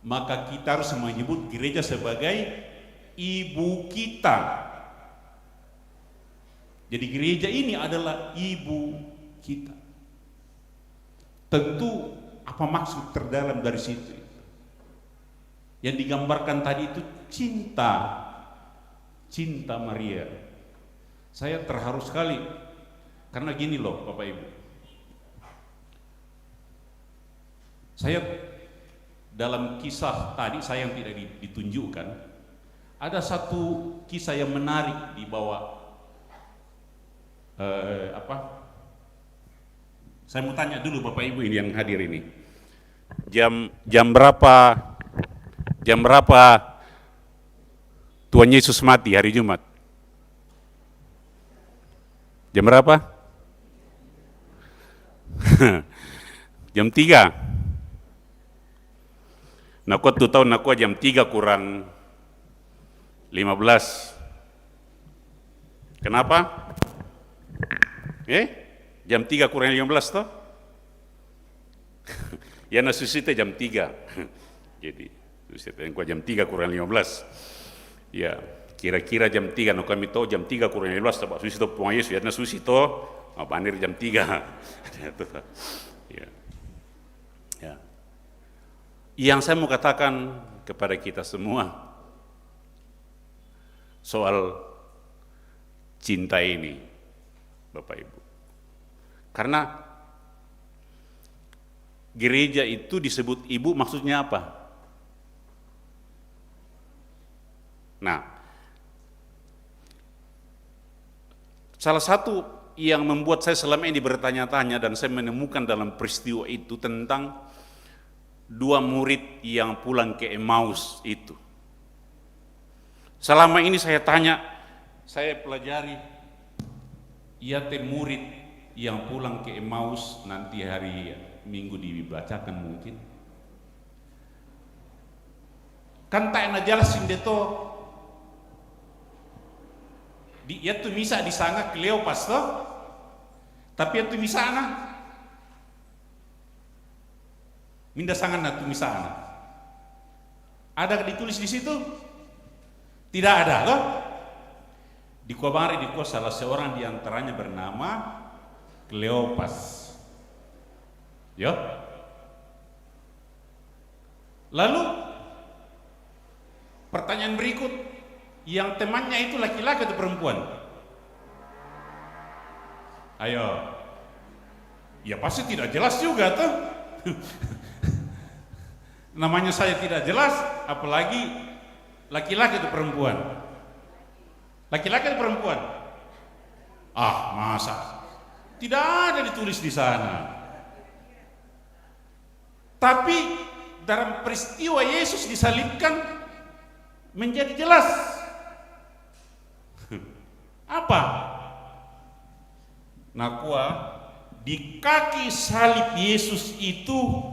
J: maka kita harus menyebut gereja sebagai ibu kita. Jadi gereja ini adalah ibu kita. Tentu apa maksud terdalam dari situ? Yang digambarkan tadi itu cinta Maria. Saya terharu sekali karena gini loh Bapak Ibu. Saya dalam kisah tadi saya yang tidak ditunjukkan, ada satu kisah yang menarik di bawah saya mau tanya dulu Bapak Ibu ini yang hadir ini. Jam berapa Tuhan Yesus mati hari Jumat? Jam berapa? Jam 3. Nah, kau tuh tahu nak jam 3 kurang 15. Kenapa? Jam 3 kurang 15 toh? Ya nasusita jam 3. Jadi, susita jam 3 kurang 15. Ya, kira-kira jam 3, no kami tahu jam 3 kurang 15 toh, Pak Susi toh Tuhan Yesus, ya nasusita toh, panir jam 3. Ya. Ya. Yang saya mau katakan kepada kita semua soal cinta ini, Bapak Ibu. Karena gereja itu disebut ibu maksudnya apa? Nah, salah satu yang membuat saya selama ini bertanya-tanya dan saya menemukan dalam peristiwa itu tentang dua murid yang pulang ke Emmaus itu. Selama ini saya tanya, saya pelajari, murid yang pulang ke Emmaus nanti hari Minggu dibacakan mungkin. Kan tak enak jelasin deto. Dia tuh misa di sana Kleopas toh, tapi itu misa ana. Minda sangat na tuh misa ana. Ada ditulis di situ? Tidak ada loh. Di Kuabari di salah seorang diantaranya bernama Kleopas. Ya. Lalu pertanyaan berikut, yang temannya itu laki-laki atau perempuan? Ayo. Ya pasti tidak jelas juga tuh. Namanya saya tidak jelas, apalagi laki-laki atau perempuan? Laki-laki atau perempuan? Ah, masa? Tidak ada ditulis di sana. Tapi dalam peristiwa Yesus disalibkan menjadi jelas. Apa? Nakua di kaki salib Yesus itu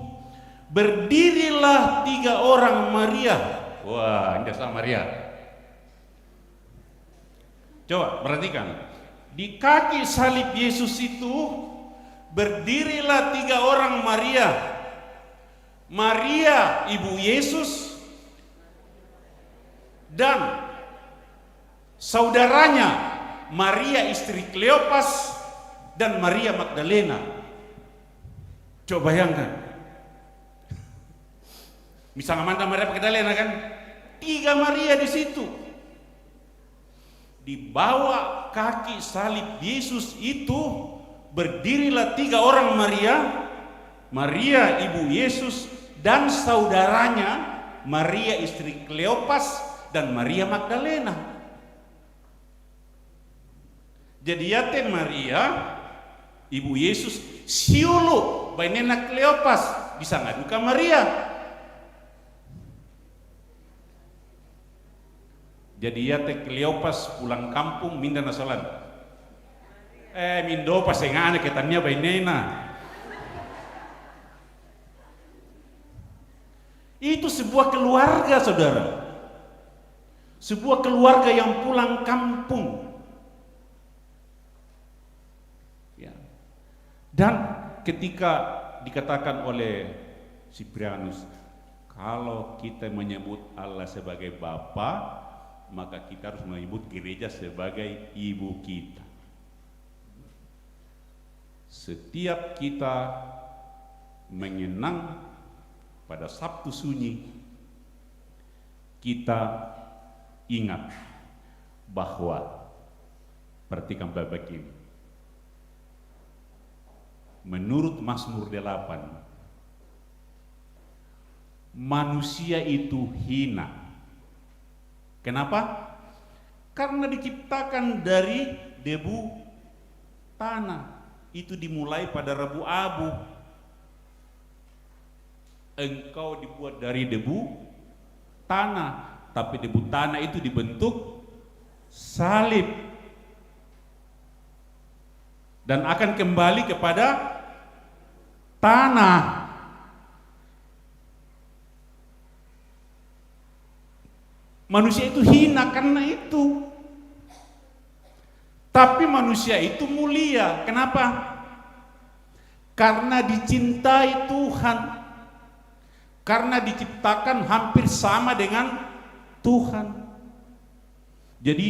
J: berdirilah 3 orang Maria. Wah, ini sama Maria. Coba perhatikan. Di kaki salib Yesus itu berdirilah 3 orang Maria. Maria ibu Yesus dan saudaranya Maria istri Kleopas dan Maria Magdalena. Coba bayangkan. Misalnya mana Maria Magdalena kan? 3 Maria di situ. Di bawah kaki salib Yesus itu berdirilah 3 orang Maria. Maria ibu Yesus dan saudaranya Maria istri Kleopas dan Maria Magdalena. Jadi yate Maria ibu Yesus siulu bainena Kleopas bisa ngaduka Maria. Jadi yate Kleopas pulang kampung minda nasalan. Mindo pas engane ketanya bainena. Itu sebuah keluarga, saudara. Sebuah keluarga yang pulang kampung. Ya. Dan ketika dikatakan oleh Siprianus, kalau kita menyebut Allah sebagai Bapa, maka kita harus menyebut gereja sebagai ibu kita. Setiap kita mengenang pada Sabtu Sunyi, kita ingat bahwa perhatikan baik-baik ini. Menurut Mazmur 8, manusia itu hina. Kenapa? Karena diciptakan dari debu tanah. Itu dimulai pada Rabu Abu. Engkau dibuat dari debu tanah, tapi debu tanah itu dibentuk salib dan akan kembali kepada tanah. Manusia itu hina karena itu. Tapi manusia itu mulia. Kenapa? Karena dicintai Tuhan. Karena diciptakan hampir sama dengan Tuhan. Jadi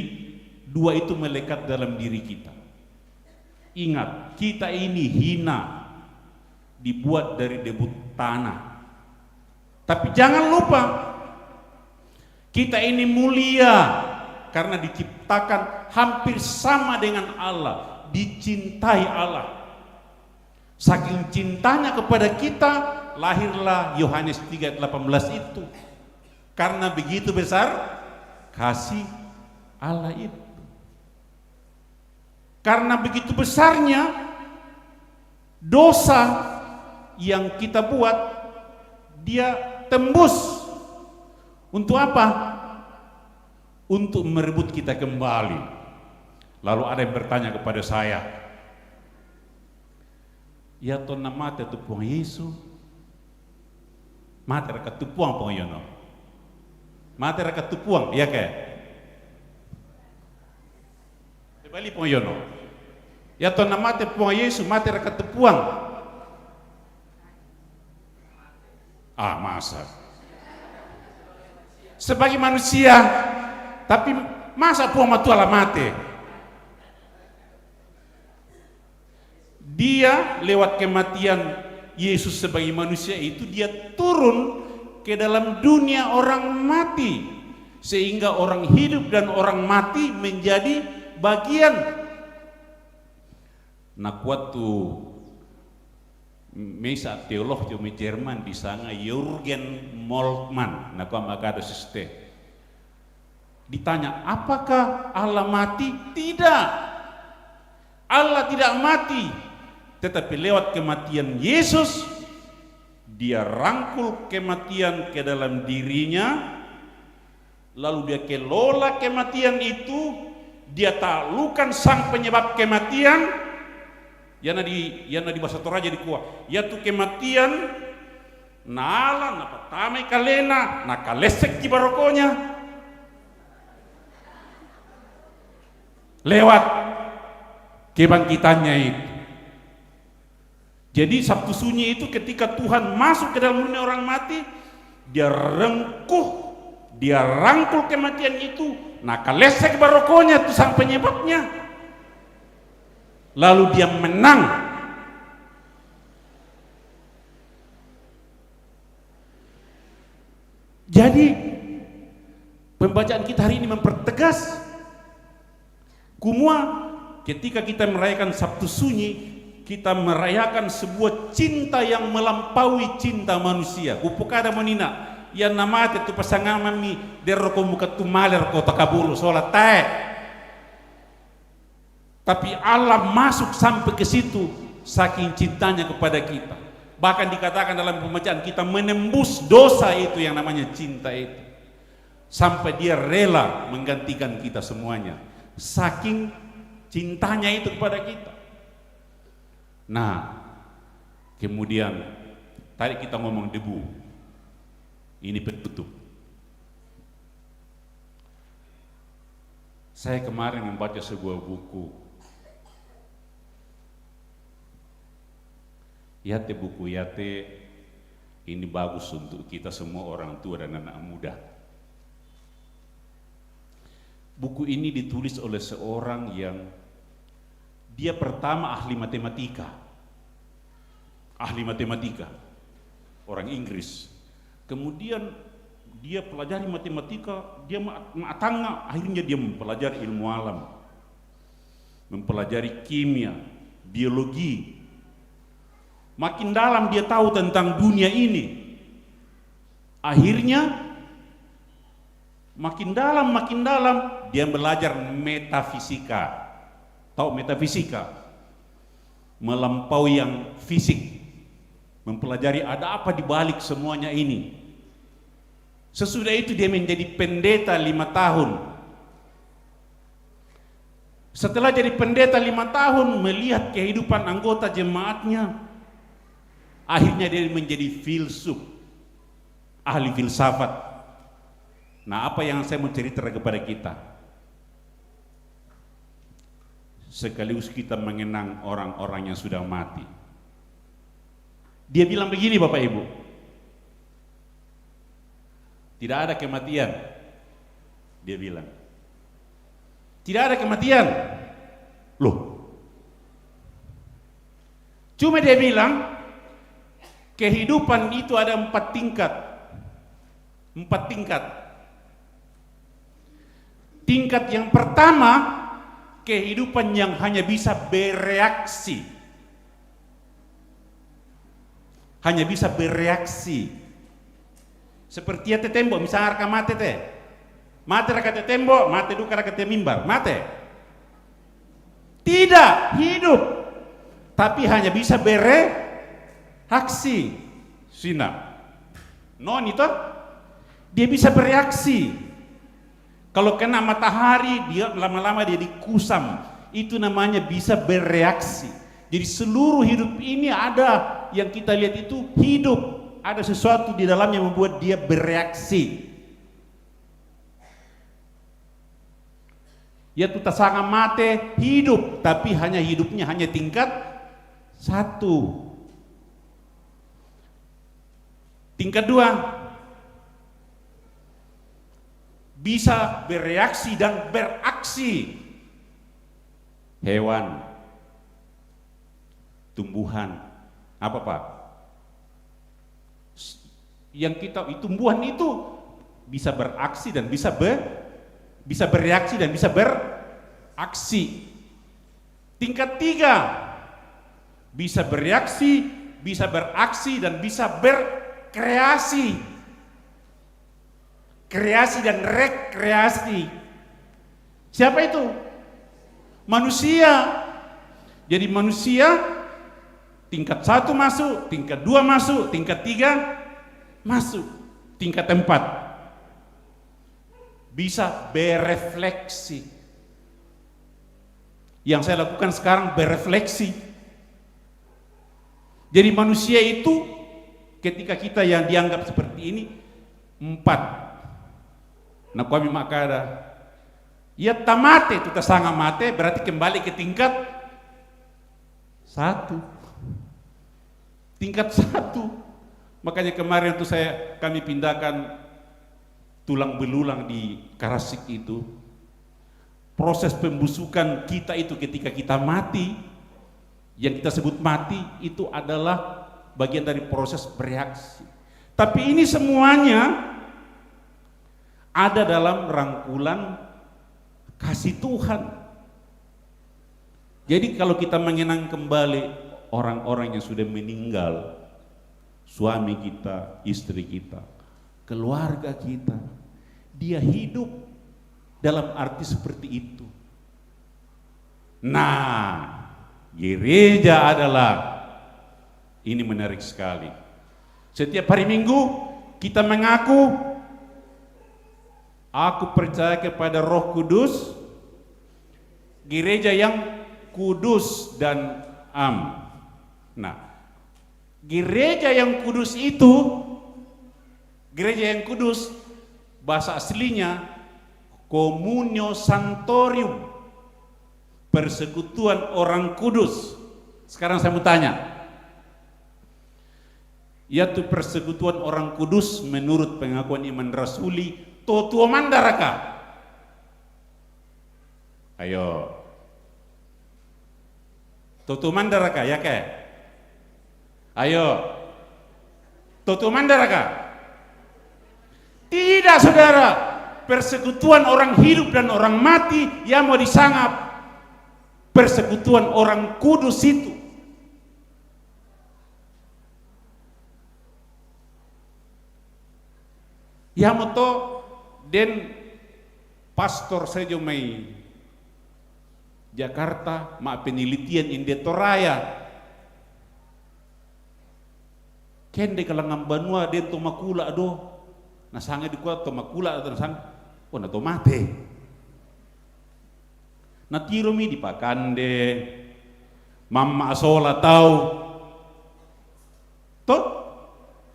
J: dua itu melekat dalam diri kita. Ingat, kita ini hina, dibuat dari debu tanah. Tapi jangan lupa, kita ini mulia karena diciptakan hampir sama dengan Allah, dicintai Allah. Saking cintanya kepada kita, lahirlah Yohanes 3:18 itu. Karena begitu besar kasih Allah itu. Karena begitu besarnya dosa yang kita buat, dia tembus. Untuk apa? Untuk merebut kita kembali. Lalu ada yang bertanya kepada saya, ya tona mate tu puang Yesus, mate rakat tu puang pong yono, mate rakat tu puang, ya ke? Bali pong yono, ya tona mate puang Yesus, mate rakat tu puang. Ah masa? Sebagai manusia, tapi masa puang matuala mate? Dia lewat kematian Yesus sebagai manusia itu, dia turun ke dalam dunia orang mati, sehingga orang hidup dan orang mati menjadi bagian. Nah, waktu mesa teolog di Jerman di sana Jürgen Moltmann, nah kau ada siste. Ditanya, apakah Allah mati? Tidak. Allah tidak mati. Tetapi lewat kematian Yesus, dia rangkul kematian ke dalam dirinya, lalu dia kelola kematian itu, dia taklukkan sang penyebab kematian. Yana di bahasa Toraja di kuah, yaitu kematian nala na patamay kalena na kalesek di barokonya lewat kebangkitannya itu. Jadi Sabtu Sunyi itu ketika Tuhan masuk ke dalam dunia orang mati, dia rangkul kematian itu, nah kalesek barokonya itu sang penyebabnya. Lalu dia menang. Jadi pembacaan kita hari ini mempertegas kumua ketika kita merayakan Sabtu Sunyi, kita merayakan sebuah cinta yang melampaui cinta manusia. Kupukada monina yang nama itu pasangan mami deroko muka tumaler kota kabulu solat tae. Tapi Allah masuk sampai ke situ saking cintanya kepada kita. Bahkan dikatakan dalam pembacaan kita menembus dosa itu yang namanya cinta itu. Sampai dia rela menggantikan kita semuanya. Saking cintanya itu kepada kita. Nah, kemudian tadi kita ngomong debu. Ini penutup. Saya kemarin membaca sebuah buku. Yate buku Yate ini bagus untuk kita semua orang tua dan anak muda. Buku ini ditulis oleh seorang yang dia pertama ahli matematika, orang Inggris. Kemudian dia pelajari matematika, dia matanga, akhirnya dia mempelajari ilmu alam, mempelajari kimia, biologi. Makin dalam dia tahu tentang dunia ini, akhirnya makin dalam dia belajar metafisika. Tahu metafisika? Melampaui yang fisik, mempelajari ada apa di balik semuanya ini. Sesudah itu dia menjadi pendeta 5 tahun. Setelah jadi pendeta 5 tahun, melihat kehidupan anggota jemaatnya, akhirnya dia menjadi filsuf, ahli filsafat. Nah, apa yang saya mau cerita kepada kita? Sekaligus kita mengenang orang-orang yang sudah mati. Dia bilang begini, Bapak Ibu, tidak ada kematian. Dia bilang, tidak ada kematian. Loh, cuma dia bilang kehidupan itu ada 4 tingkat. 4 tingkat. Tingkat yang pertama, kehidupan yang hanya bisa bereaksi. Hanya bisa bereaksi. Seperti ya tembok, misalnya arka mate teh. Mate raka tembok, mate duka raka mimbar, mate. Tidak, hidup. Tapi hanya bisa bereaksi. Sina. Non itu, dia bisa bereaksi. Kalau kena matahari, dia lama-lama dia dikusam. Itu namanya bisa bereaksi. Jadi seluruh hidup ini ada yang kita lihat itu hidup. Ada sesuatu di dalamnya yang membuat dia bereaksi. Ya tuh tasanga mate hidup, tapi hidupnya hanya tingkat 1. Tingkat 2. Bisa bereaksi dan beraksi. Hewan, tumbuhan, apa Pak? Yang kita tumbuhan itu bisa beraksi dan bisa bereaksi dan bisa beraksi. Tingkat 3, bisa bereaksi, bisa beraksi dan bisa berkreasi. Kreasi dan rekreasi. Siapa itu? Manusia. Jadi manusia tingkat 1 masuk, tingkat 2 masuk, tingkat 3 masuk, tingkat 4 bisa berefleksi. Yang saya lakukan sekarang berefleksi. Jadi manusia itu ketika kita yang dianggap seperti ini 4. Nah kami makada ya tamate itu tasanga mate berarti kembali ke tingkat 1. Tingkat 1. Makanya kemarin tuh kami pindahkan tulang belulang di Karasik itu. Proses pembusukan kita itu ketika kita mati, yang kita sebut mati itu adalah bagian dari proses bereaksi. Tapi ini semuanya ada dalam rangkulan kasih Tuhan. Jadi kalau kita mengenang kembali orang-orang yang sudah meninggal, suami kita, istri kita, keluarga kita, dia hidup dalam arti seperti itu. Nah, gereja adalah, ini menarik sekali. Setiap hari Minggu kita mengaku, aku percaya kepada Roh Kudus, gereja yang kudus dan am. Nah, gereja yang kudus itu, gereja yang kudus, bahasa aslinya Communio Sanctorum, persekutuan orang kudus. Sekarang saya mau tanya, yaitu persekutuan orang kudus menurut pengakuan iman rasuli, Totua mandaraka. Ayo. Totua mandaraka ya ke? Ayo. Totua mandaraka. Tidak, saudara. Persekutuan orang hidup dan orang mati yang mau disangap. Persekutuan orang kudus itu. Ya moto den pastor saja mai Jakarta ma penelitian inde Toraya. Kende kalangan banua den to makula do. Nasanga di kuat to makula atau nasang oh na to mate. Na tiro mi di pakande. Mamma asola tahu. Toh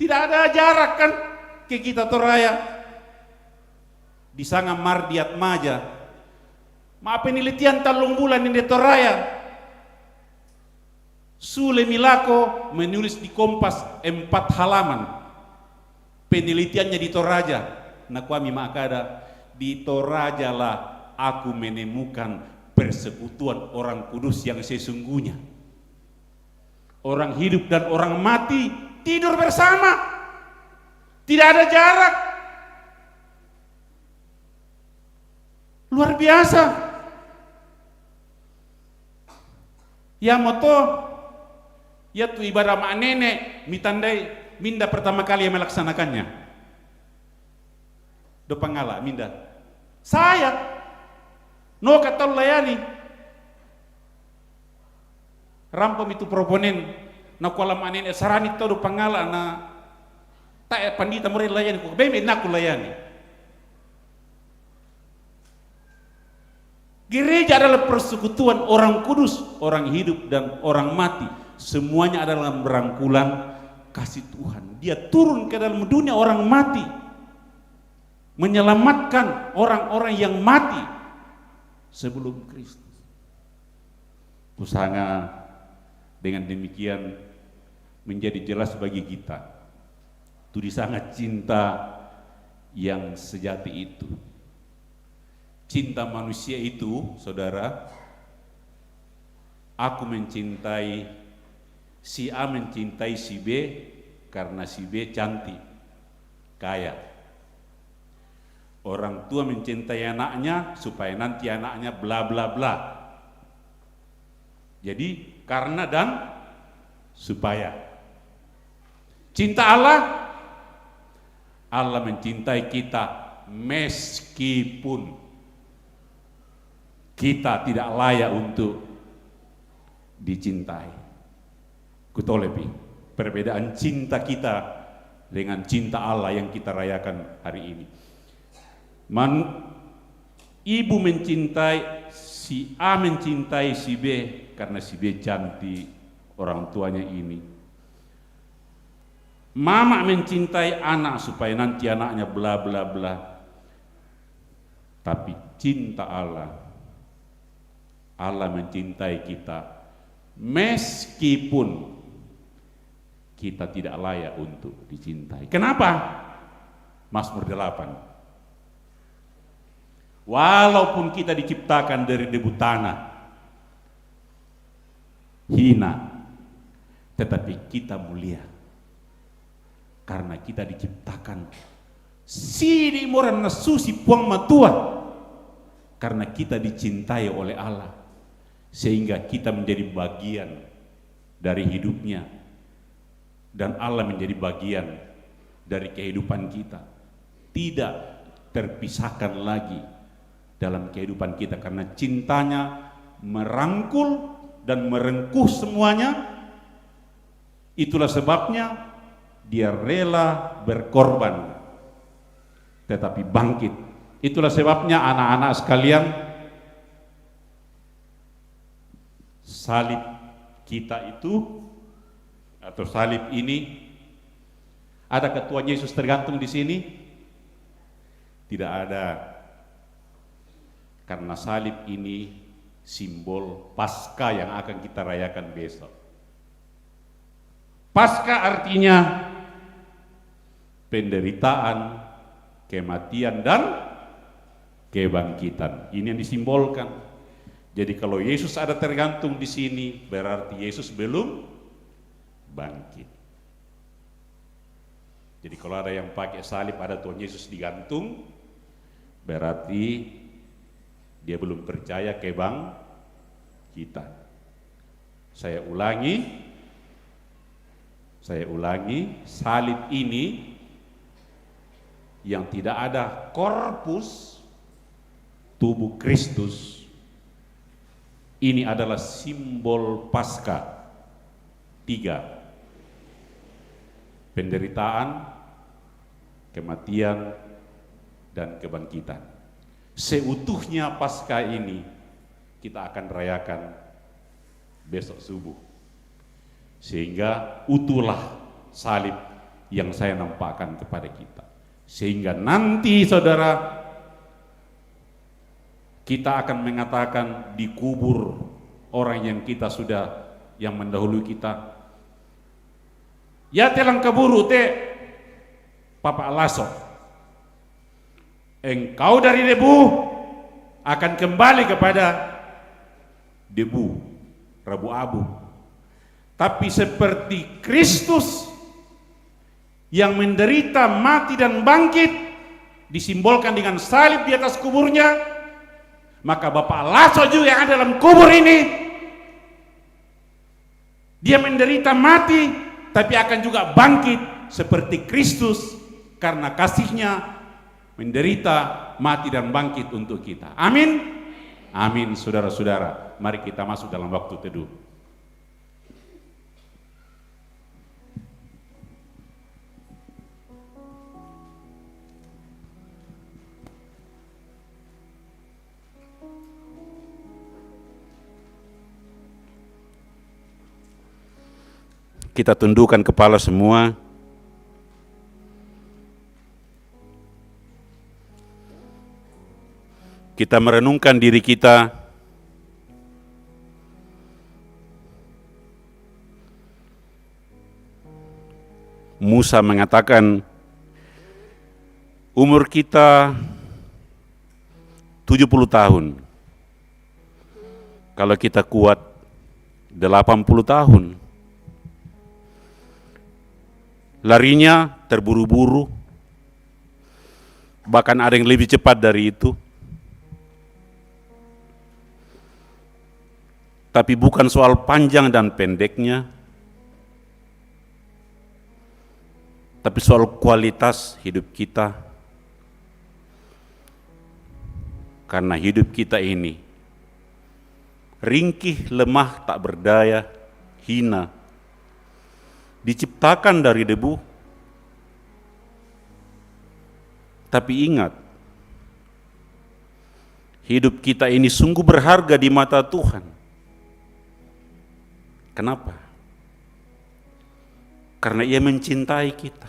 J: tidak ada jarak kan? Ke kita Toraya di sanga Mardiat Maja ma penelitian talung bulan di Toraya Sule Milako menulis di Kompas 4 halaman penelitiannya di Toraja na kami makada di Toraja lah aku menemukan persekutuan orang kudus yang sesungguhnya, orang hidup dan orang mati tidur bersama. Tidak ada jarak. Luar biasa. Ya moto, ya tu ibadah mak nenek, mitandai, minda pertama kali yang melaksanakannya. Do pangala, minda. Saya, no kata layani. Rampom itu proponen, na kuala mak nenek sarani tau do pangala na tak pandita murid layani kok beme naku layani. Gereja adalah persekutuan orang kudus, orang hidup dan orang mati. Semuanya adalah merangkulan kasih Tuhan. Dia turun ke dalam dunia orang mati, menyelamatkan orang-orang yang mati sebelum Kristus. Usahanya dengan demikian menjadi jelas bagi kita. Itu sangat cinta yang sejati itu. Cinta manusia itu, saudara, aku mencintai si A mencintai si B karena si B cantik, kaya. Orang tua mencintai anaknya supaya nanti anaknya bla bla bla. Jadi karena dan supaya. Cinta Allah mencintai kita meskipun kita tidak layak untuk dicintai. Kutolepi perbedaan cinta kita dengan cinta Allah yang kita rayakan hari ini. Ibu mencintai si A mencintai si B karena si B cantik orang tuanya ini. Mama mencintai anak supaya nanti anaknya bla bla bla. Tapi cinta Allah mencintai kita meskipun kita tidak layak untuk dicintai. Kenapa? Mazmur 8. Walaupun kita diciptakan dari debu tanah, hina, tetapi kita mulia. Karena kita diciptakan sidi moran nasusi puang matua. Karena kita dicintai oleh Allah. Sehingga kita menjadi bagian dari hidupnya. Dan Allah menjadi bagian dari kehidupan kita. Tidak terpisahkan lagi dalam kehidupan kita. Karena cintanya merangkul dan merengkuh semuanya. Itulah sebabnya dia rela berkorban tetapi bangkit. Itulah sebabnya anak-anak sekalian, salib kita itu atau salib ini, ada ketua Yesus tergantung di sini? Tidak ada. Karena salib ini simbol Paskah yang akan kita rayakan besok. Paskah artinya penderitaan, kematian dan kebangkitan. Ini yang disimbolkan. Jadi kalau Yesus ada tergantung di sini, berarti Yesus belum bangkit. Jadi kalau ada yang pakai salib ada Tuhan Yesus digantung, berarti dia belum percaya ke kita. Saya ulangi, salib ini yang tidak ada korpus tubuh Kristus, ini adalah simbol Paskah. 3, penderitaan, kematian, dan kebangkitan. Seutuhnya Paskah ini kita akan rayakan besok subuh, sehingga utuhlah salib yang saya nampakkan kepada kita, sehingga nanti saudara kita akan mengatakan dikubur orang yang kita sudah, yang mendahului kita, ya telang keburu te Papa Lasso, engkau dari debu akan kembali kepada debu, rabu-abu. Tapi seperti Kristus yang menderita, mati dan bangkit, disimbolkan dengan salib di atas kuburnya, maka Bapak Lasso juga yang ada dalam kubur ini, dia menderita mati, tapi akan juga bangkit seperti Kristus karena kasihnya menderita, mati dan bangkit untuk kita. Amin. Amin. Saudara-saudara, mari kita masuk dalam waktu teduh. Kita tundukkan kepala semua. Kita merenungkan diri kita. Musa mengatakan, umur kita 70 tahun. Kalau kita kuat 80 tahun. Larinya terburu-buru, bahkan ada yang lebih cepat dari itu. Tapi bukan soal panjang dan pendeknya, tapi soal kualitas hidup kita. Karena hidup kita ini ringkih, lemah, tak berdaya, hina, diciptakan dari debu. Tapi ingat, hidup kita ini sungguh berharga di mata Tuhan. Kenapa? Karena Ia mencintai kita.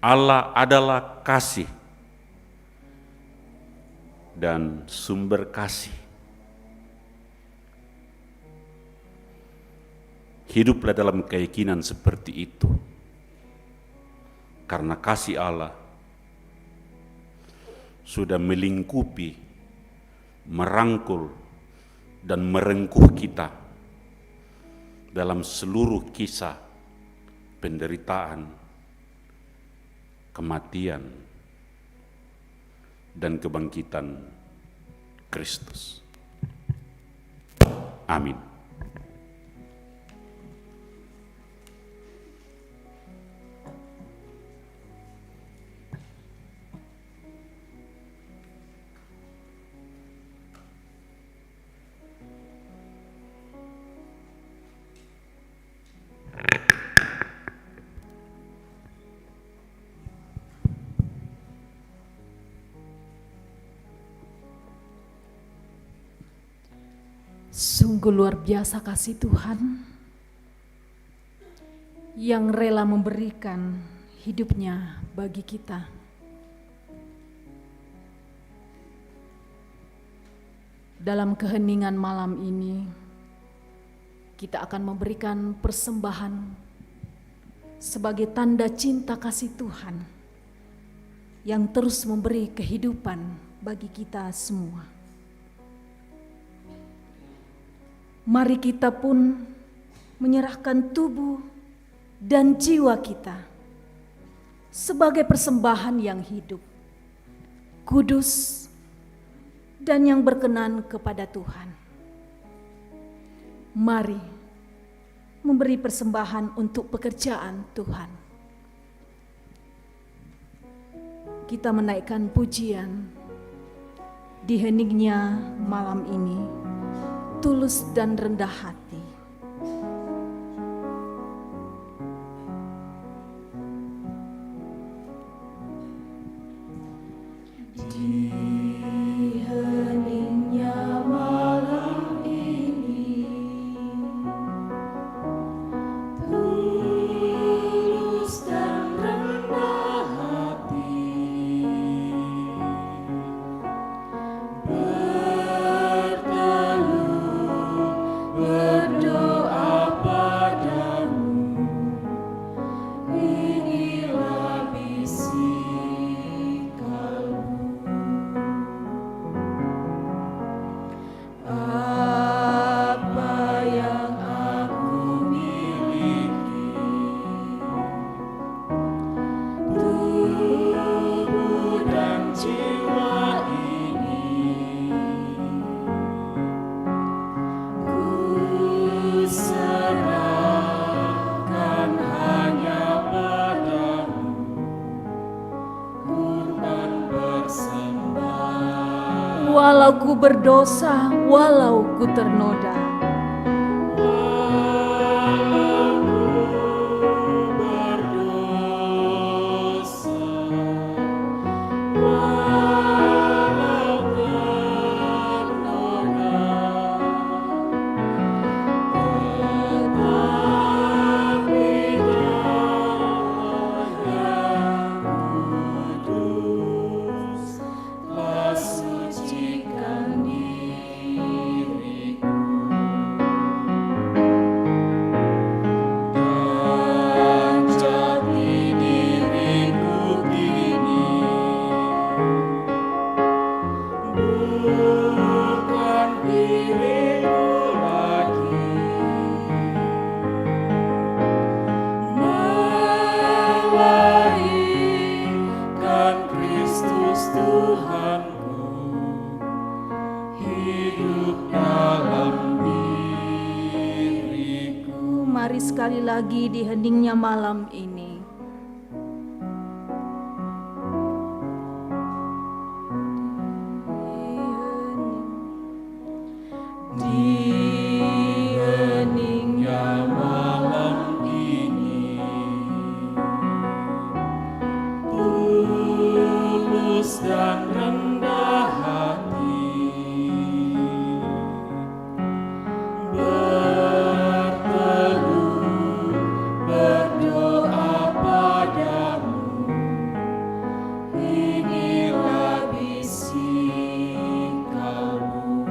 J: Allah adalah kasih dan sumber kasih. Hiduplah dalam keyakinan seperti itu. Karena kasih Allah sudah melingkupi, merangkul, dan merengkuh kita dalam seluruh kisah penderitaan, kematian, dan kebangkitan Kristus. Amin.
D: Sungguh luar biasa kasih Tuhan yang rela memberikan hidupnya bagi kita. Dalam keheningan malam ini, kita akan memberikan persembahan sebagai tanda cinta kasih Tuhan yang terus memberi kehidupan bagi kita semua. Mari kita pun menyerahkan tubuh dan jiwa kita sebagai persembahan yang hidup, kudus, dan yang berkenan kepada Tuhan. Mari memberi persembahan untuk pekerjaan Tuhan. Kita menaikkan pujian di heningnya malam ini, tulus dan rendah hati. Di heningnya malam ini, tulus dan rendah hati, berteduh berdoa padamu, inilah bisik kalbu. Apa yang aku miliki, tubuh dan jiwa ini, ku serahkan hanya padamu, kurban bersembahan. Walau ku berdosa, walau ku ternoda, sucikan diriku. Dan jati diriku kini bukan diriku lagi, melainkan Kristus Tuhanku hidup dalam diriku. Mari sekali lagi di heningnya malam ini, di heningnya malam ini, tulus dan rendah hati, berteduh berdoa padamu, inilah bisik kalbu.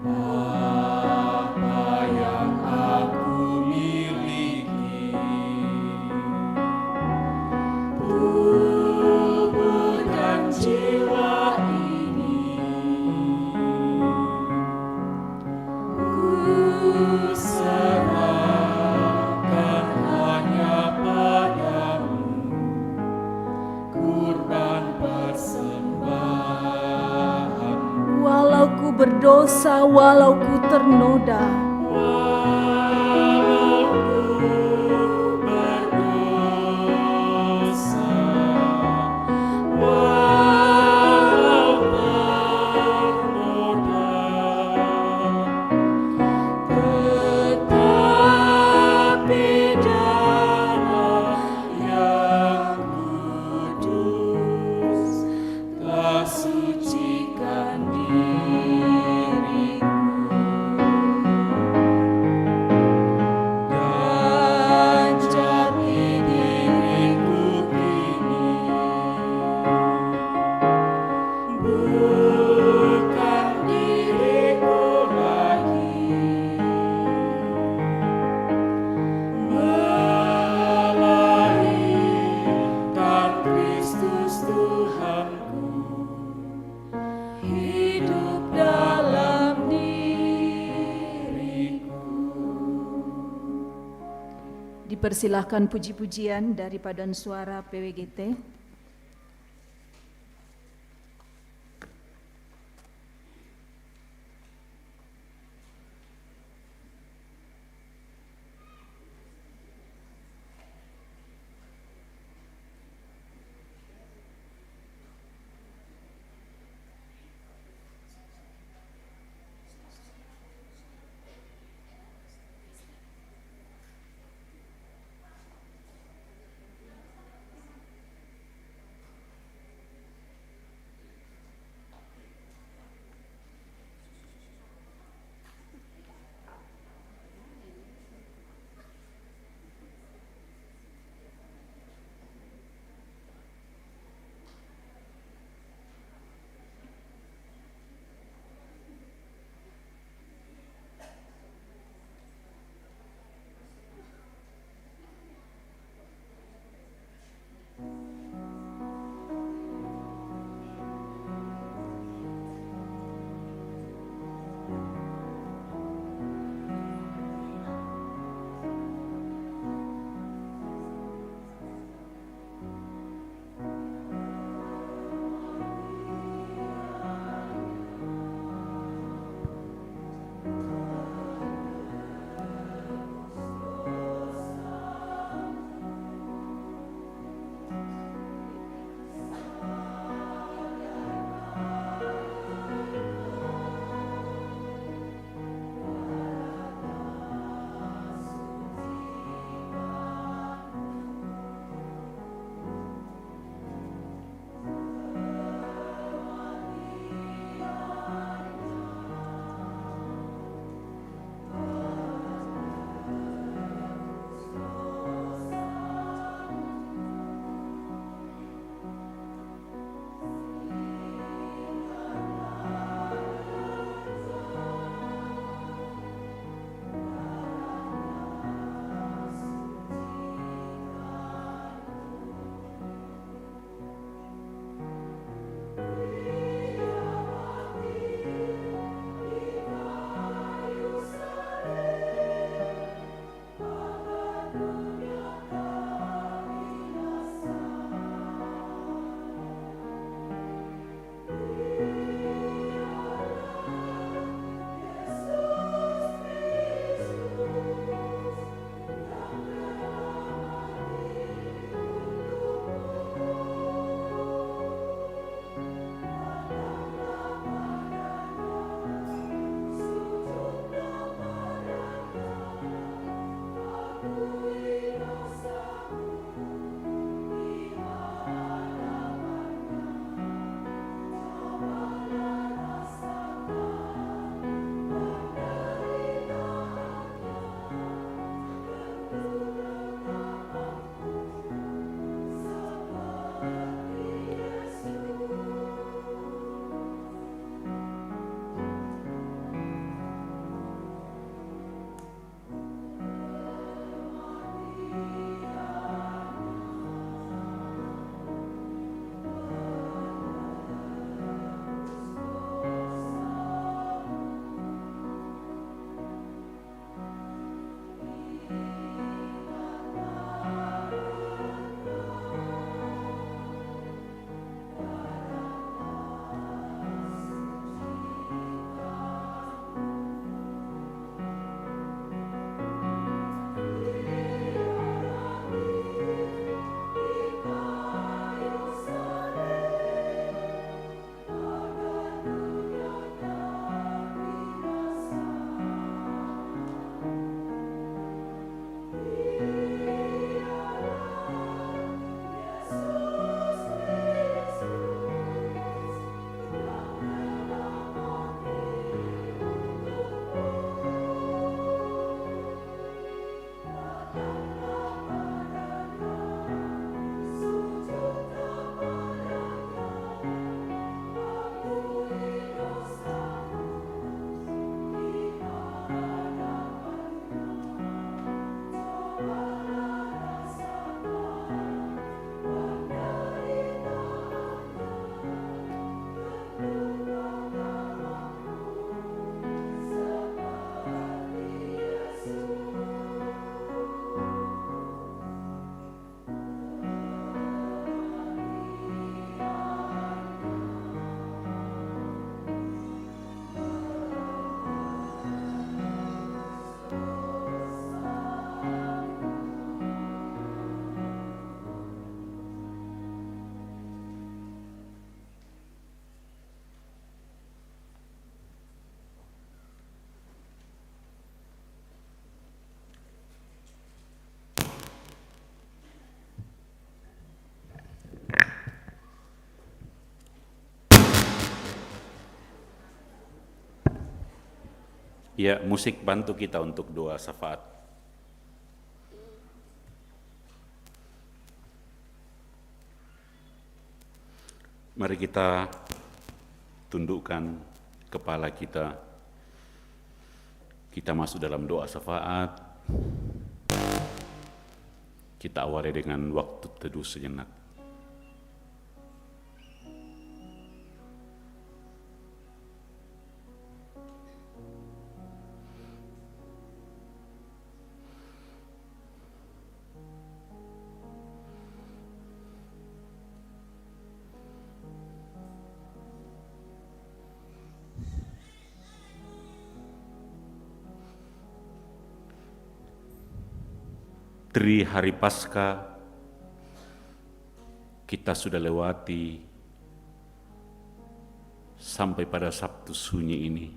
D: Apa yang aku miliki, tubuh dan jiwa ini, ku serahkan hanya padamu, kurban persembahan. Walau ku berdosa, walau ku ternoda, walau ku berdosa, walau ternoda, tetapi darah yang kudus telah sucikan diriku. Dipersilahkan puji-pujian dari paduan suara PWGT.
G: Ya, musik bantu kita untuk doa syafaat. Mari kita tundukkan kepala kita. Kita masuk dalam doa syafaat. Kita awali dengan waktu teduh sejenak. Tri hari Paskah kita sudah lewati sampai pada Sabtu Sunyi ini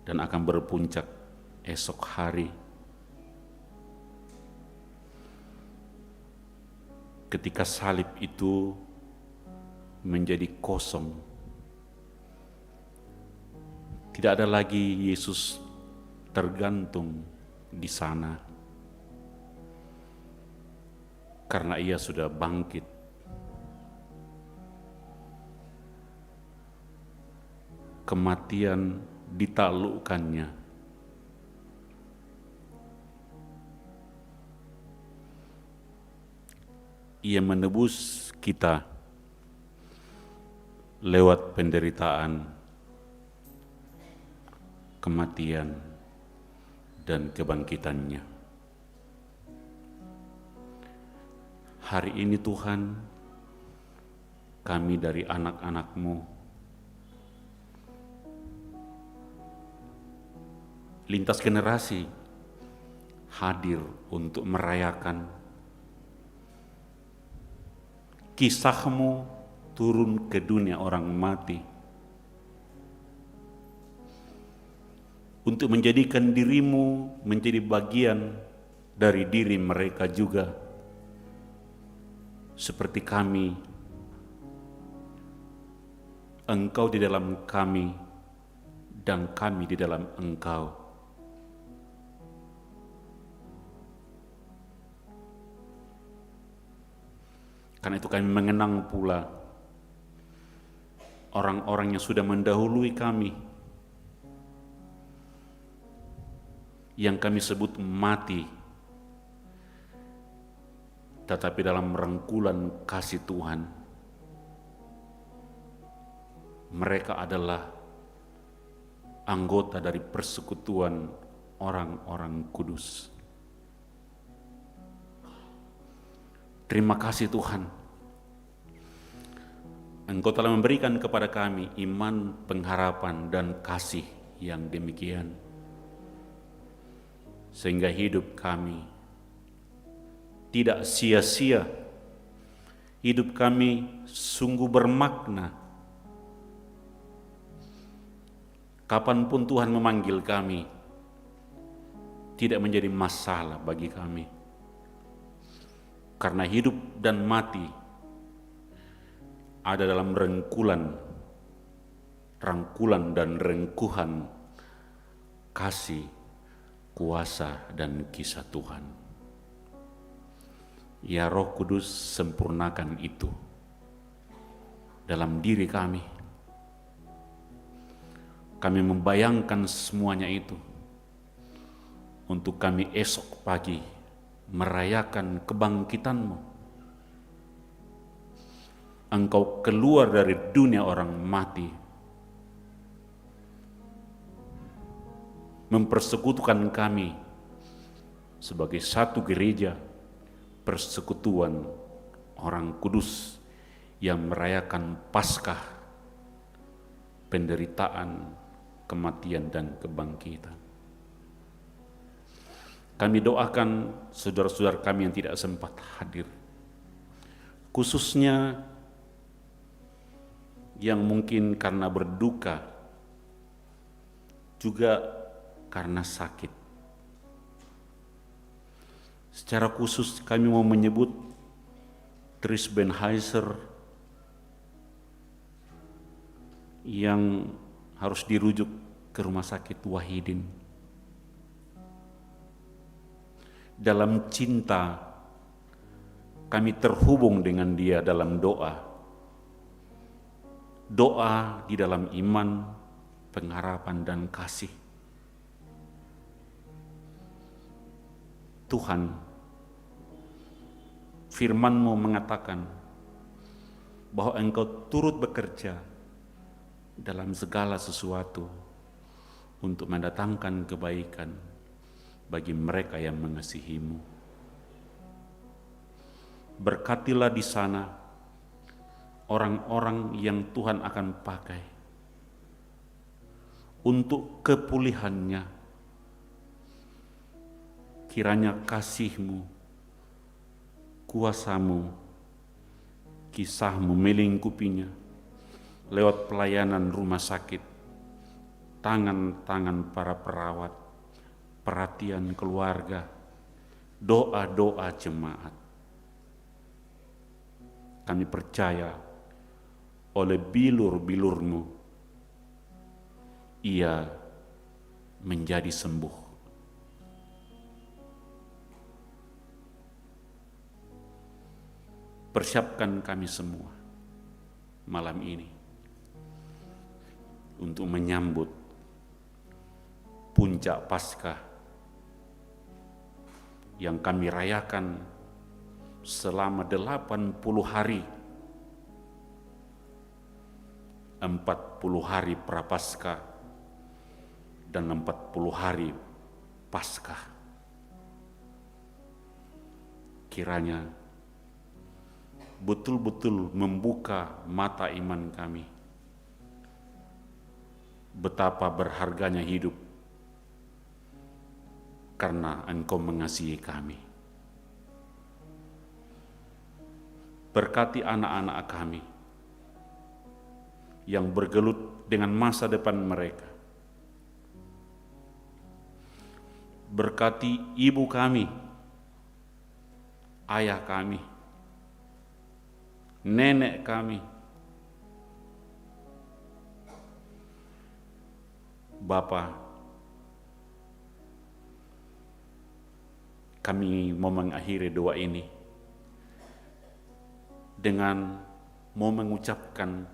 G: dan akan berpuncak esok hari ketika salib itu menjadi kosong. Tidak ada lagi Yesus tergantung di sana karena ia sudah bangkit. Kematian ditaklukkannya. Ia menebus kita lewat penderitaan, kematian, dan kebangkitannya. Hari ini Tuhan, kami dari anak-anak-Mu lintas generasi hadir untuk merayakan kisah-Mu turun ke dunia orang mati, untuk menjadikan diri-Mu menjadi bagian dari diri mereka juga, seperti kami. Engkau di dalam kami dan kami di dalam Engkau. Karena itu kami mengenang pula orang-orang yang sudah mendahului kami, yang kami sebut mati, tetapi dalam rangkulan kasih Tuhan, mereka adalah anggota dari persekutuan orang-orang kudus. Terima kasih Tuhan, Engkau telah memberikan kepada kami iman, pengharapan, dan kasih yang demikian, sehingga hidup kami tidak sia-sia, hidup kami sungguh bermakna. Kapanpun Tuhan memanggil kami, tidak menjadi masalah bagi kami, karena hidup dan mati ada dalam rangkulan dan rengkuhan kasih, kuasa, dan kisah Tuhan. Ya Roh Kudus, sempurnakan itu dalam diri kami. Kami membayangkan semuanya itu untuk kami esok pagi merayakan kebangkitan-Mu. Engkau keluar dari dunia orang mati, mempersekutukan kami sebagai satu gereja, persekutuan orang kudus yang merayakan Paskah, penderitaan, kematian, dan kebangkitan. Kami doakan saudara-saudara kami yang tidak sempat hadir, khususnya yang mungkin karena berduka, juga karena sakit. Secara khusus kami mau menyebut Tris Benheiser yang harus dirujuk ke rumah sakit Wahidin. Dalam cinta kami terhubung dengan dia dalam doa. Doa di dalam iman, pengharapan dan kasih. Tuhan, firman-Mu mengatakan bahwa Engkau turut bekerja dalam segala sesuatu untuk mendatangkan kebaikan bagi mereka yang mengasihi-Mu. Berkatilah di sana orang-orang yang Tuhan akan pakai untuk kepulihannya. Kiranya kasih-Mu, kuasa-Mu, kisah-Mu melingkupinya lewat pelayanan rumah sakit, tangan-tangan para perawat, perhatian keluarga, doa-doa jemaat. Kami percaya oleh bilur-bilur-Mu, ia menjadi sembuh. Persiapkan kami semua malam ini untuk menyambut puncak Paskah yang kami rayakan selama 80 hari, 40 hari Prapaskah dan 40 hari Paskah. Kiranya betul-betul membuka mata iman kami. Betapa berharganya hidup karena Engkau mengasihi kami. Berkati anak-anak kami yang bergelut dengan masa depan mereka. Berkati ibu kami, ayah kami, nenek kami, Bapa, kami mau mengakhiri doa ini dengan mau mengucapkan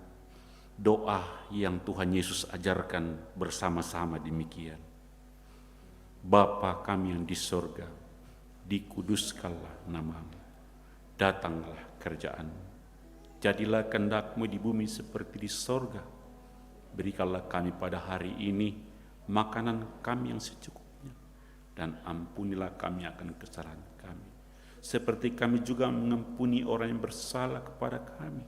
G: doa yang Tuhan Yesus ajarkan bersama-sama demikian. Bapa kami yang di sorga, dikuduskanlah nama-Mu, datanglah kerajaan-Mu. Jadilah kehendak-Mu di bumi seperti di sorga. Berikanlah kami pada hari ini makanan kami yang secukupnya, dan ampunilah kami akan kesalahan kami, seperti kami juga mengampuni orang yang bersalah kepada kami.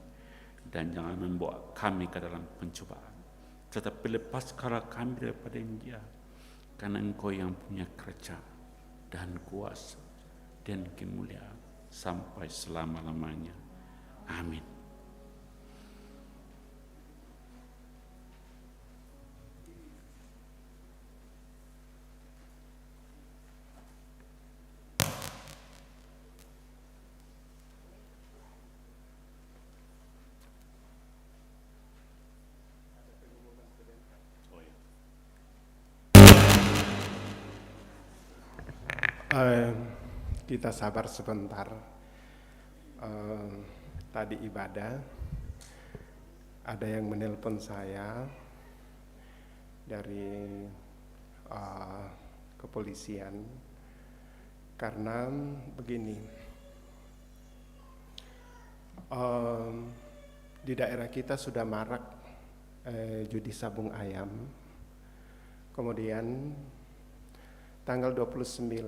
G: Dan jangan membawa kami ke dalam pencobaan, tetapi lepaskanlah kami daripada yang jahat, karena Engkau yang punya kerajaan dan kuasa dan kemuliaan sampai selama-lamanya. Amin.
A: Kita sabar sebentar. Tadi ibadah ada yang menelpon saya dari kepolisian karena begini, di daerah kita sudah marak judi sabung ayam. Kemudian tanggal 29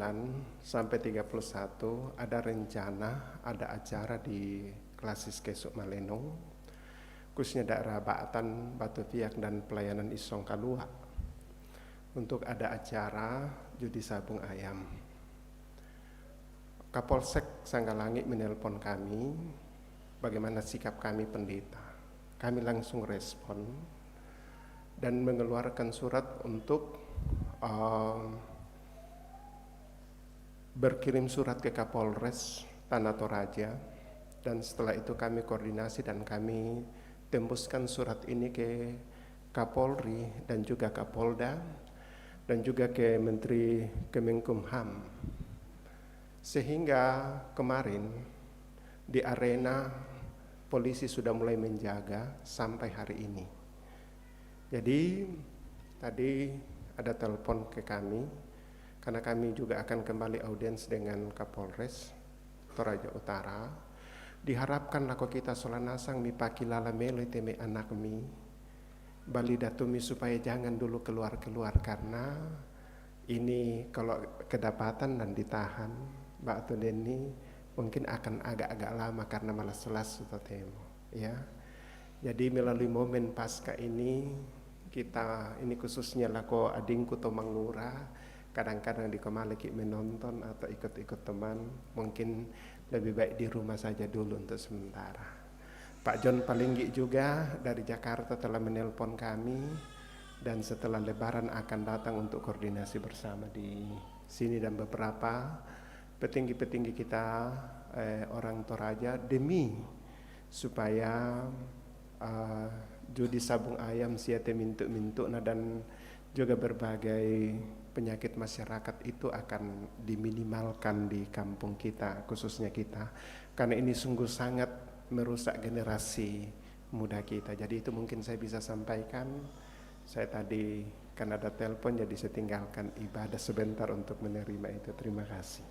A: sampai 31 ada rencana, ada acara di Klasis Kesuk Malenong, khususnya daerah Baatan, Batu Piak dan pelayanan Isong Kalua, untuk ada acara judi sabung ayam. Kapolsek Sanggalangi menelpon kami, bagaimana sikap kami pendeta. Kami langsung respon dan mengeluarkan surat untuk berkirim surat ke Kapolres Tanah Toraja, dan setelah itu kami koordinasi dan kami tembuskan surat ini ke Kapolri dan juga Kapolda dan juga ke Menteri Kemenkumham, sehingga kemarin di arena polisi sudah mulai menjaga sampai hari ini. Jadi tadi ada telepon ke kami karena kami juga akan kembali audiens dengan Kapolres Toraja Utara. Diharapkan lako kita solanasang mi pakilala melo teme anak mi bali datumi supaya jangan dulu keluar-keluar, karena ini kalau kedapatan dan ditahan Mbak Tudeni mungkin akan agak-agak lama karena malas selas atau temo ya. Jadi melalui momen pasca ini kita ini khususnya lako adingku Tomang Ngura kadang-kadang di Kemaleki menonton atau ikut-ikut teman, mungkin lebih baik di rumah saja dulu untuk sementara. Pak John Palinggi juga dari Jakarta telah menelpon kami dan setelah Lebaran akan datang untuk koordinasi bersama di sini dan beberapa petinggi-petinggi kita orang Toraja demi supaya judi sabung ayam siate mintuk-mintuk dan juga berbagai penyakit masyarakat itu akan diminimalkan di kampung kita, khususnya kita, karena ini sungguh sangat merusak generasi muda kita. Jadi itu mungkin saya bisa sampaikan. Saya tadi kan ada telepon jadi saya tinggalkan ibadah sebentar untuk menerima itu. Terima kasih.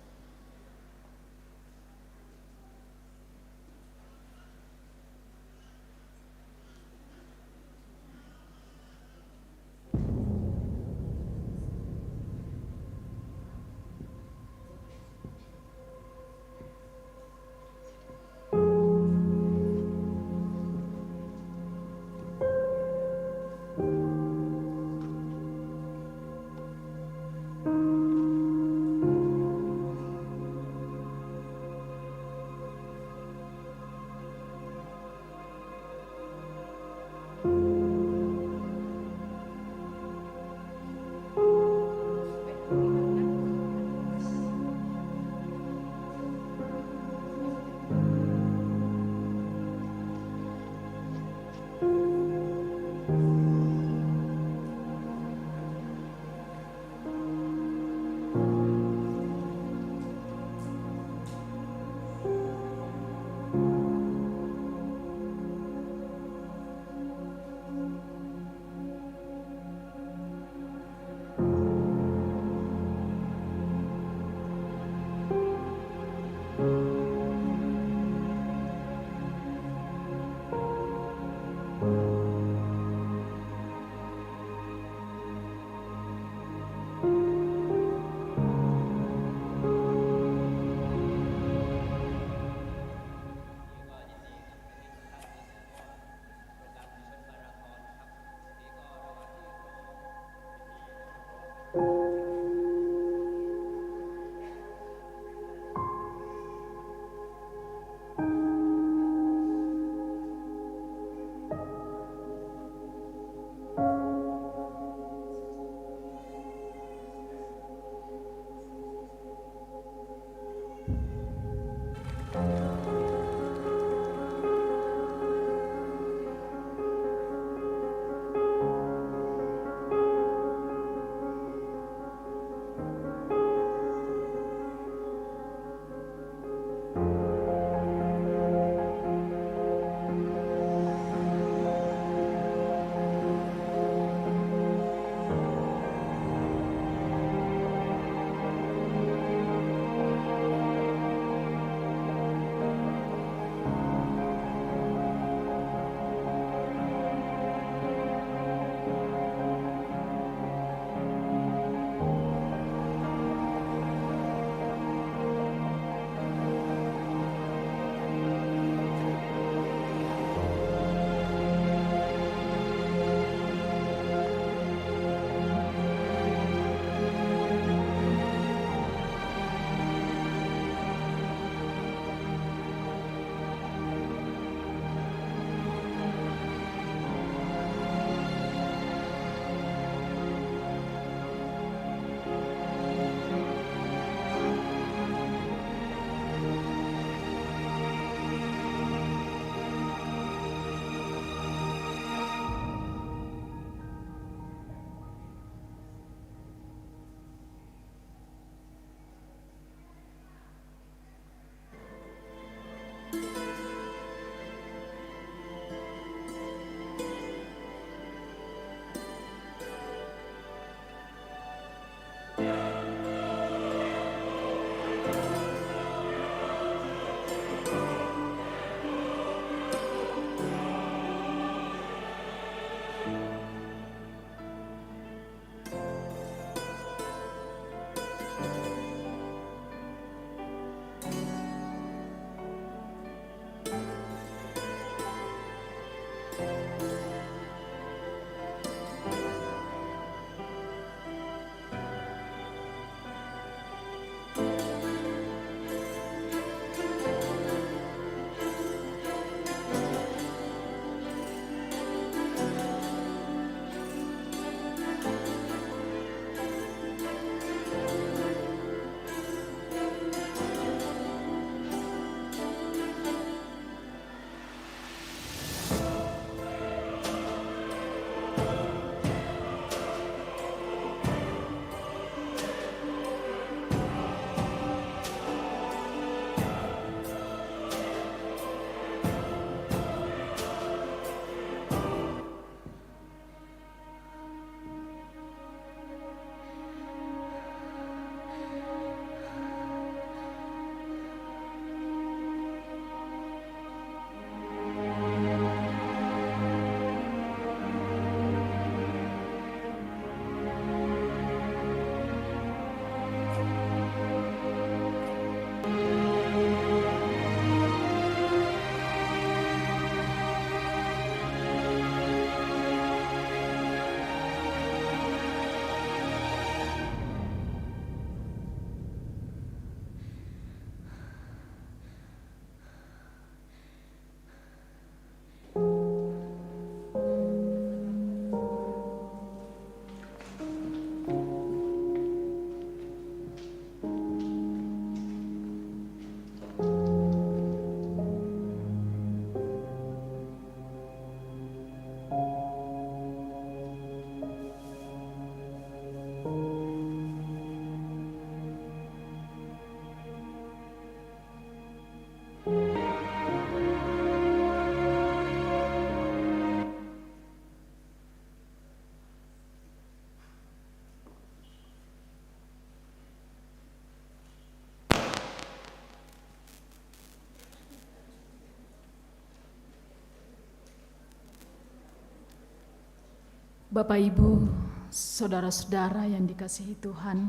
K: Bapak, Ibu, saudara-saudara yang dikasihi Tuhan,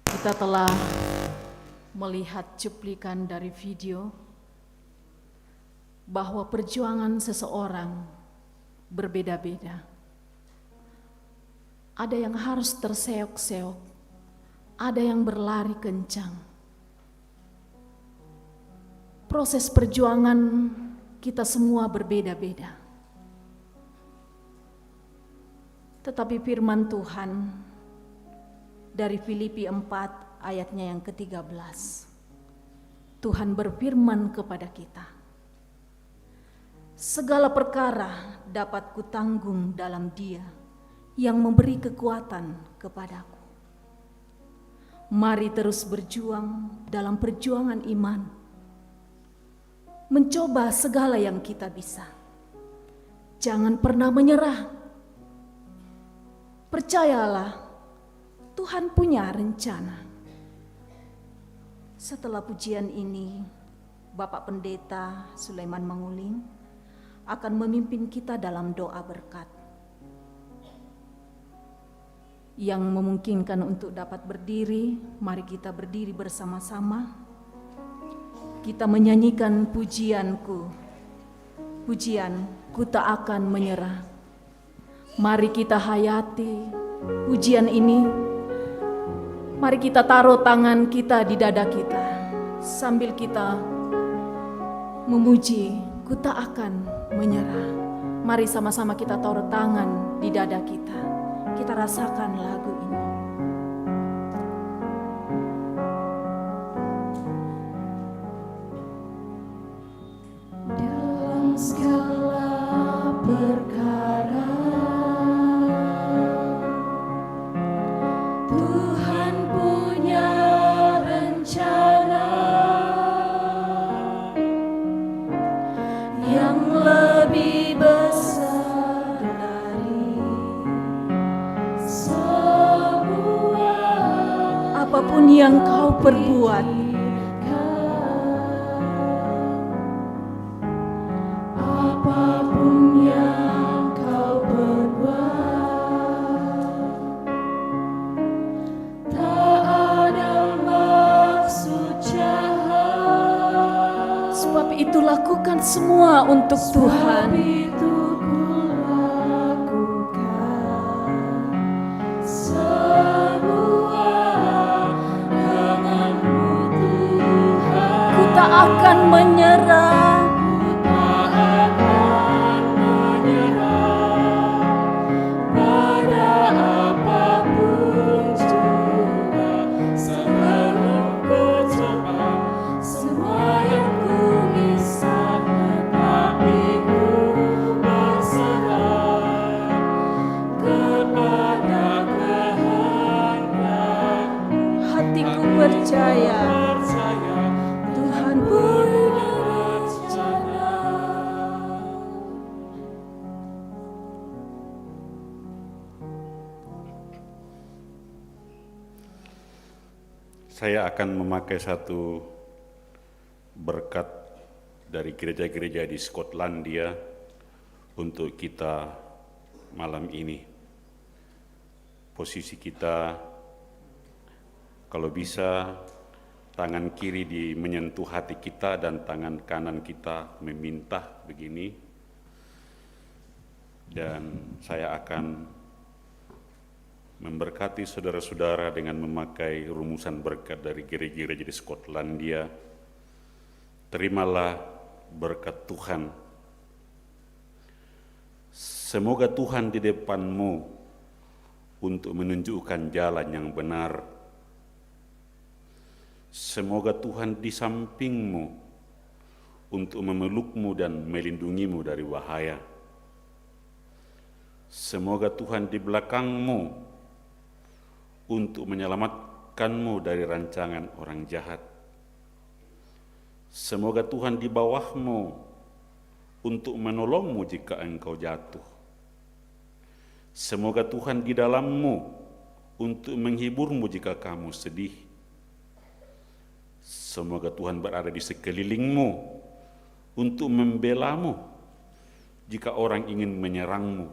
K: kita telah melihat cuplikan dari video bahwa perjuangan seseorang berbeda-beda. Ada yang harus terseok-seok, ada yang berlari kencang. Proses perjuangan kita semua berbeda-beda. Tetapi firman Tuhan dari Filipi 4 ayatnya yang ke-13. Tuhan berfirman kepada kita, segala perkara dapat kutanggung dalam Dia yang memberi kekuatan kepadaku. Mari terus berjuang dalam perjuangan iman, mencoba segala yang kita bisa. Jangan pernah menyerah. Percayalah, Tuhan punya rencana. Setelah pujian ini, Bapak Pendeta Sulaiman Manguling akan memimpin kita dalam doa berkat. Yang memungkinkan untuk dapat berdiri, mari kita berdiri bersama-sama. Kita menyanyikan pujianku, pujian ku tak akan menyerah. Mari kita hayati pujian ini. Mari kita taruh tangan kita di dada kita sambil kita memuji, ku tak akan menyerah. Mari sama-sama kita taruh tangan di dada kita. Kita rasakan lagu ini.
E: Dalam segala perkara Tuhan punya rencana yang lebih besar dari semua.
D: Apapun yang kau perbuat,
E: apapun yang kau perbuat, tak ada maksud jahat.
D: sebab itu lakukan semua untuk Tuhan.
E: Itu ku lakukan semua denganmu Tuhan.
D: Ku tak akan menyerah.
E: Tak akan menyerah pada apapun juga. Sebelum ku coba semua yang ku bisa, tetapi ku berserah kepada kehendakmu.
D: Hatiku percaya
E: Percaya
D: Tuhan punya
E: rencana.
G: Saya akan memakai satu berkat dari gereja-gereja di Skotlandia untuk kita malam ini. Posisi kita, kalau bisa, tangan kiri menyentuh hati kita dan tangan kanan kita meminta begini. Dan saya akan memberkati saudara-saudara dengan memakai rumusan berkat dari gereja-gereja di Skotlandia. Terimalah berkat Tuhan. Semoga Tuhan di depanmu untuk menunjukkan jalan yang benar. Semoga Tuhan di sampingmu untuk memelukmu dan melindungimu dari bahaya. Semoga Tuhan di belakangmu untuk menyelamatkanmu dari rancangan orang jahat. Semoga Tuhan di bawahmu untuk menolongmu jika engkau jatuh. Semoga Tuhan di dalammu untuk menghiburmu jika kamu sedih. Semoga Tuhan berada di sekelilingmu untuk membelamu jika orang ingin menyerangmu.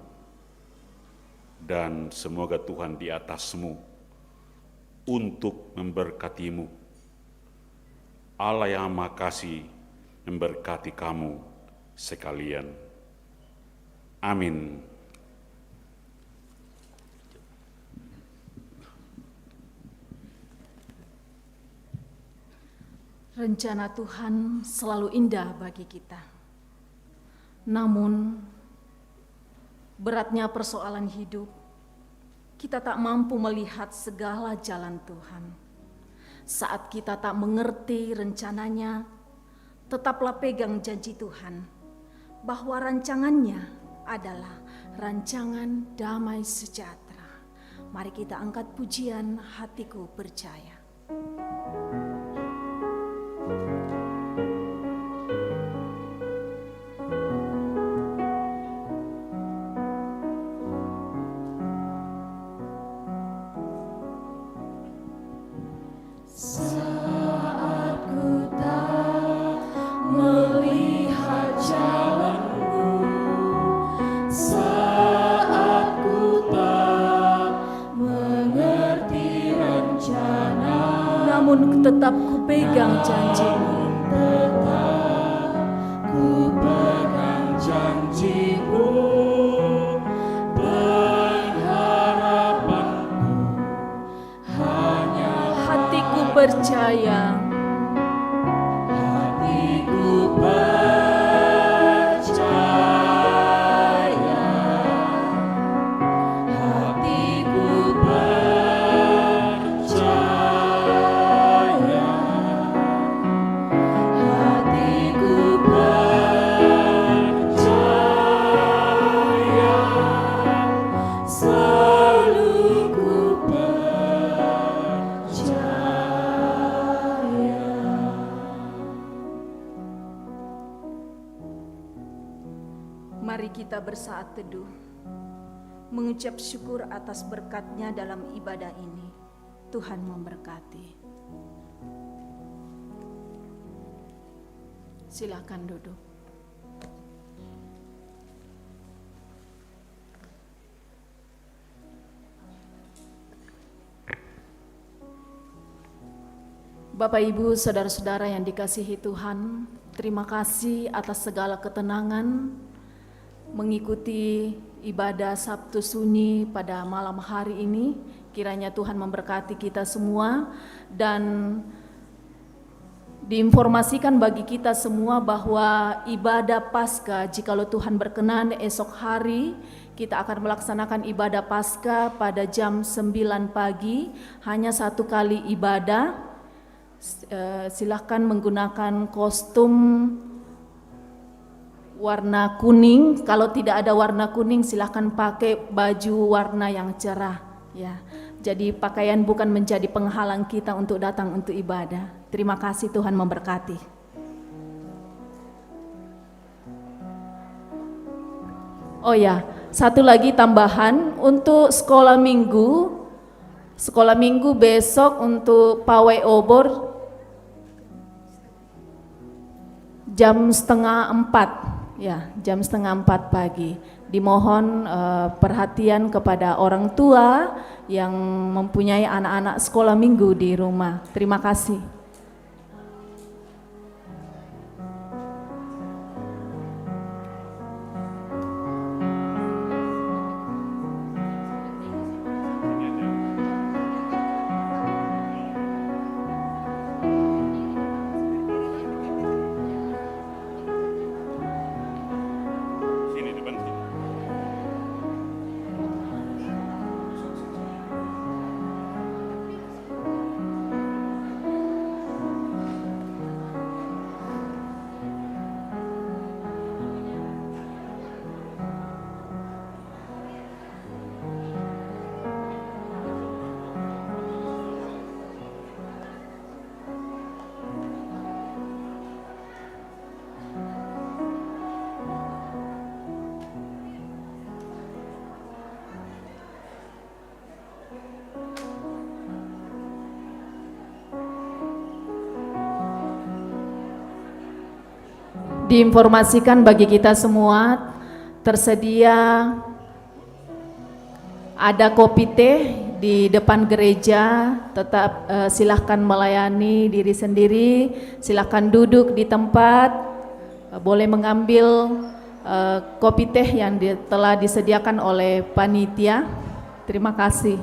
G: dan semoga Tuhan di atasmu untuk memberkatimu. Allah yang Maha Kasih memberkati kamu sekalian. Amin.
K: Rencana Tuhan selalu indah bagi kita. Namun, beratnya persoalan hidup, kita tak mampu melihat segala jalan Tuhan. Saat kita tak mengerti rencananya, tetaplah pegang janji Tuhan bahwa rancangannya adalah rancangan damai sejahtera. Mari kita angkat pujian Hatiku Percaya.
E: Saat ku tak melihat jalanmu, saat ku tak mengerti rencana,
K: Namun tetap ku pegang janji-Mu.
E: tetap ku pegang janji-Mu. Pengharapanku hanya
K: Hatiku percaya,
E: hatiku percaya, hatiku percaya, hatiku percaya, selalu ku percaya.
K: mari kita bersaat teduh, mengucap syukur atas berkat-Nya dalam ibadah ini. Tuhan memberkati. Silakan duduk. Bapak, Ibu, saudara-saudara yang dikasihi Tuhan, terima kasih atas segala ketenangan mengikuti ibadah Sabtu Sunyi pada malam hari ini. Kiranya Tuhan memberkati kita semua dan diinformasikan bagi kita semua bahwa ibadah Paskah, jikalau Tuhan berkenan esok hari kita akan melaksanakan ibadah Paskah pada jam 9 pagi, hanya satu kali ibadah. Silahkan menggunakan kostum warna kuning. Kalau tidak ada warna kuning, silahkan pakai baju warna yang cerah. Ya, jadi pakaian bukan menjadi penghalang kita untuk datang untuk ibadah. Terima kasih, Tuhan memberkati. Oh ya, satu lagi tambahan untuk sekolah minggu. Sekolah minggu besok untuk pawai obor jam 3:30, ya, jam 3:30 pagi. Dimohon perhatian kepada orang tua yang mempunyai anak-anak sekolah minggu di rumah. Terima kasih.
G: Sini depan sini.
K: Diinformasikan bagi kita semua tersedia Ada kopi teh di depan gereja, tetap silahkan melayani diri sendiri, silahkan duduk di tempat, boleh mengambil kopi teh yang telah disediakan oleh panitia. Terima kasih.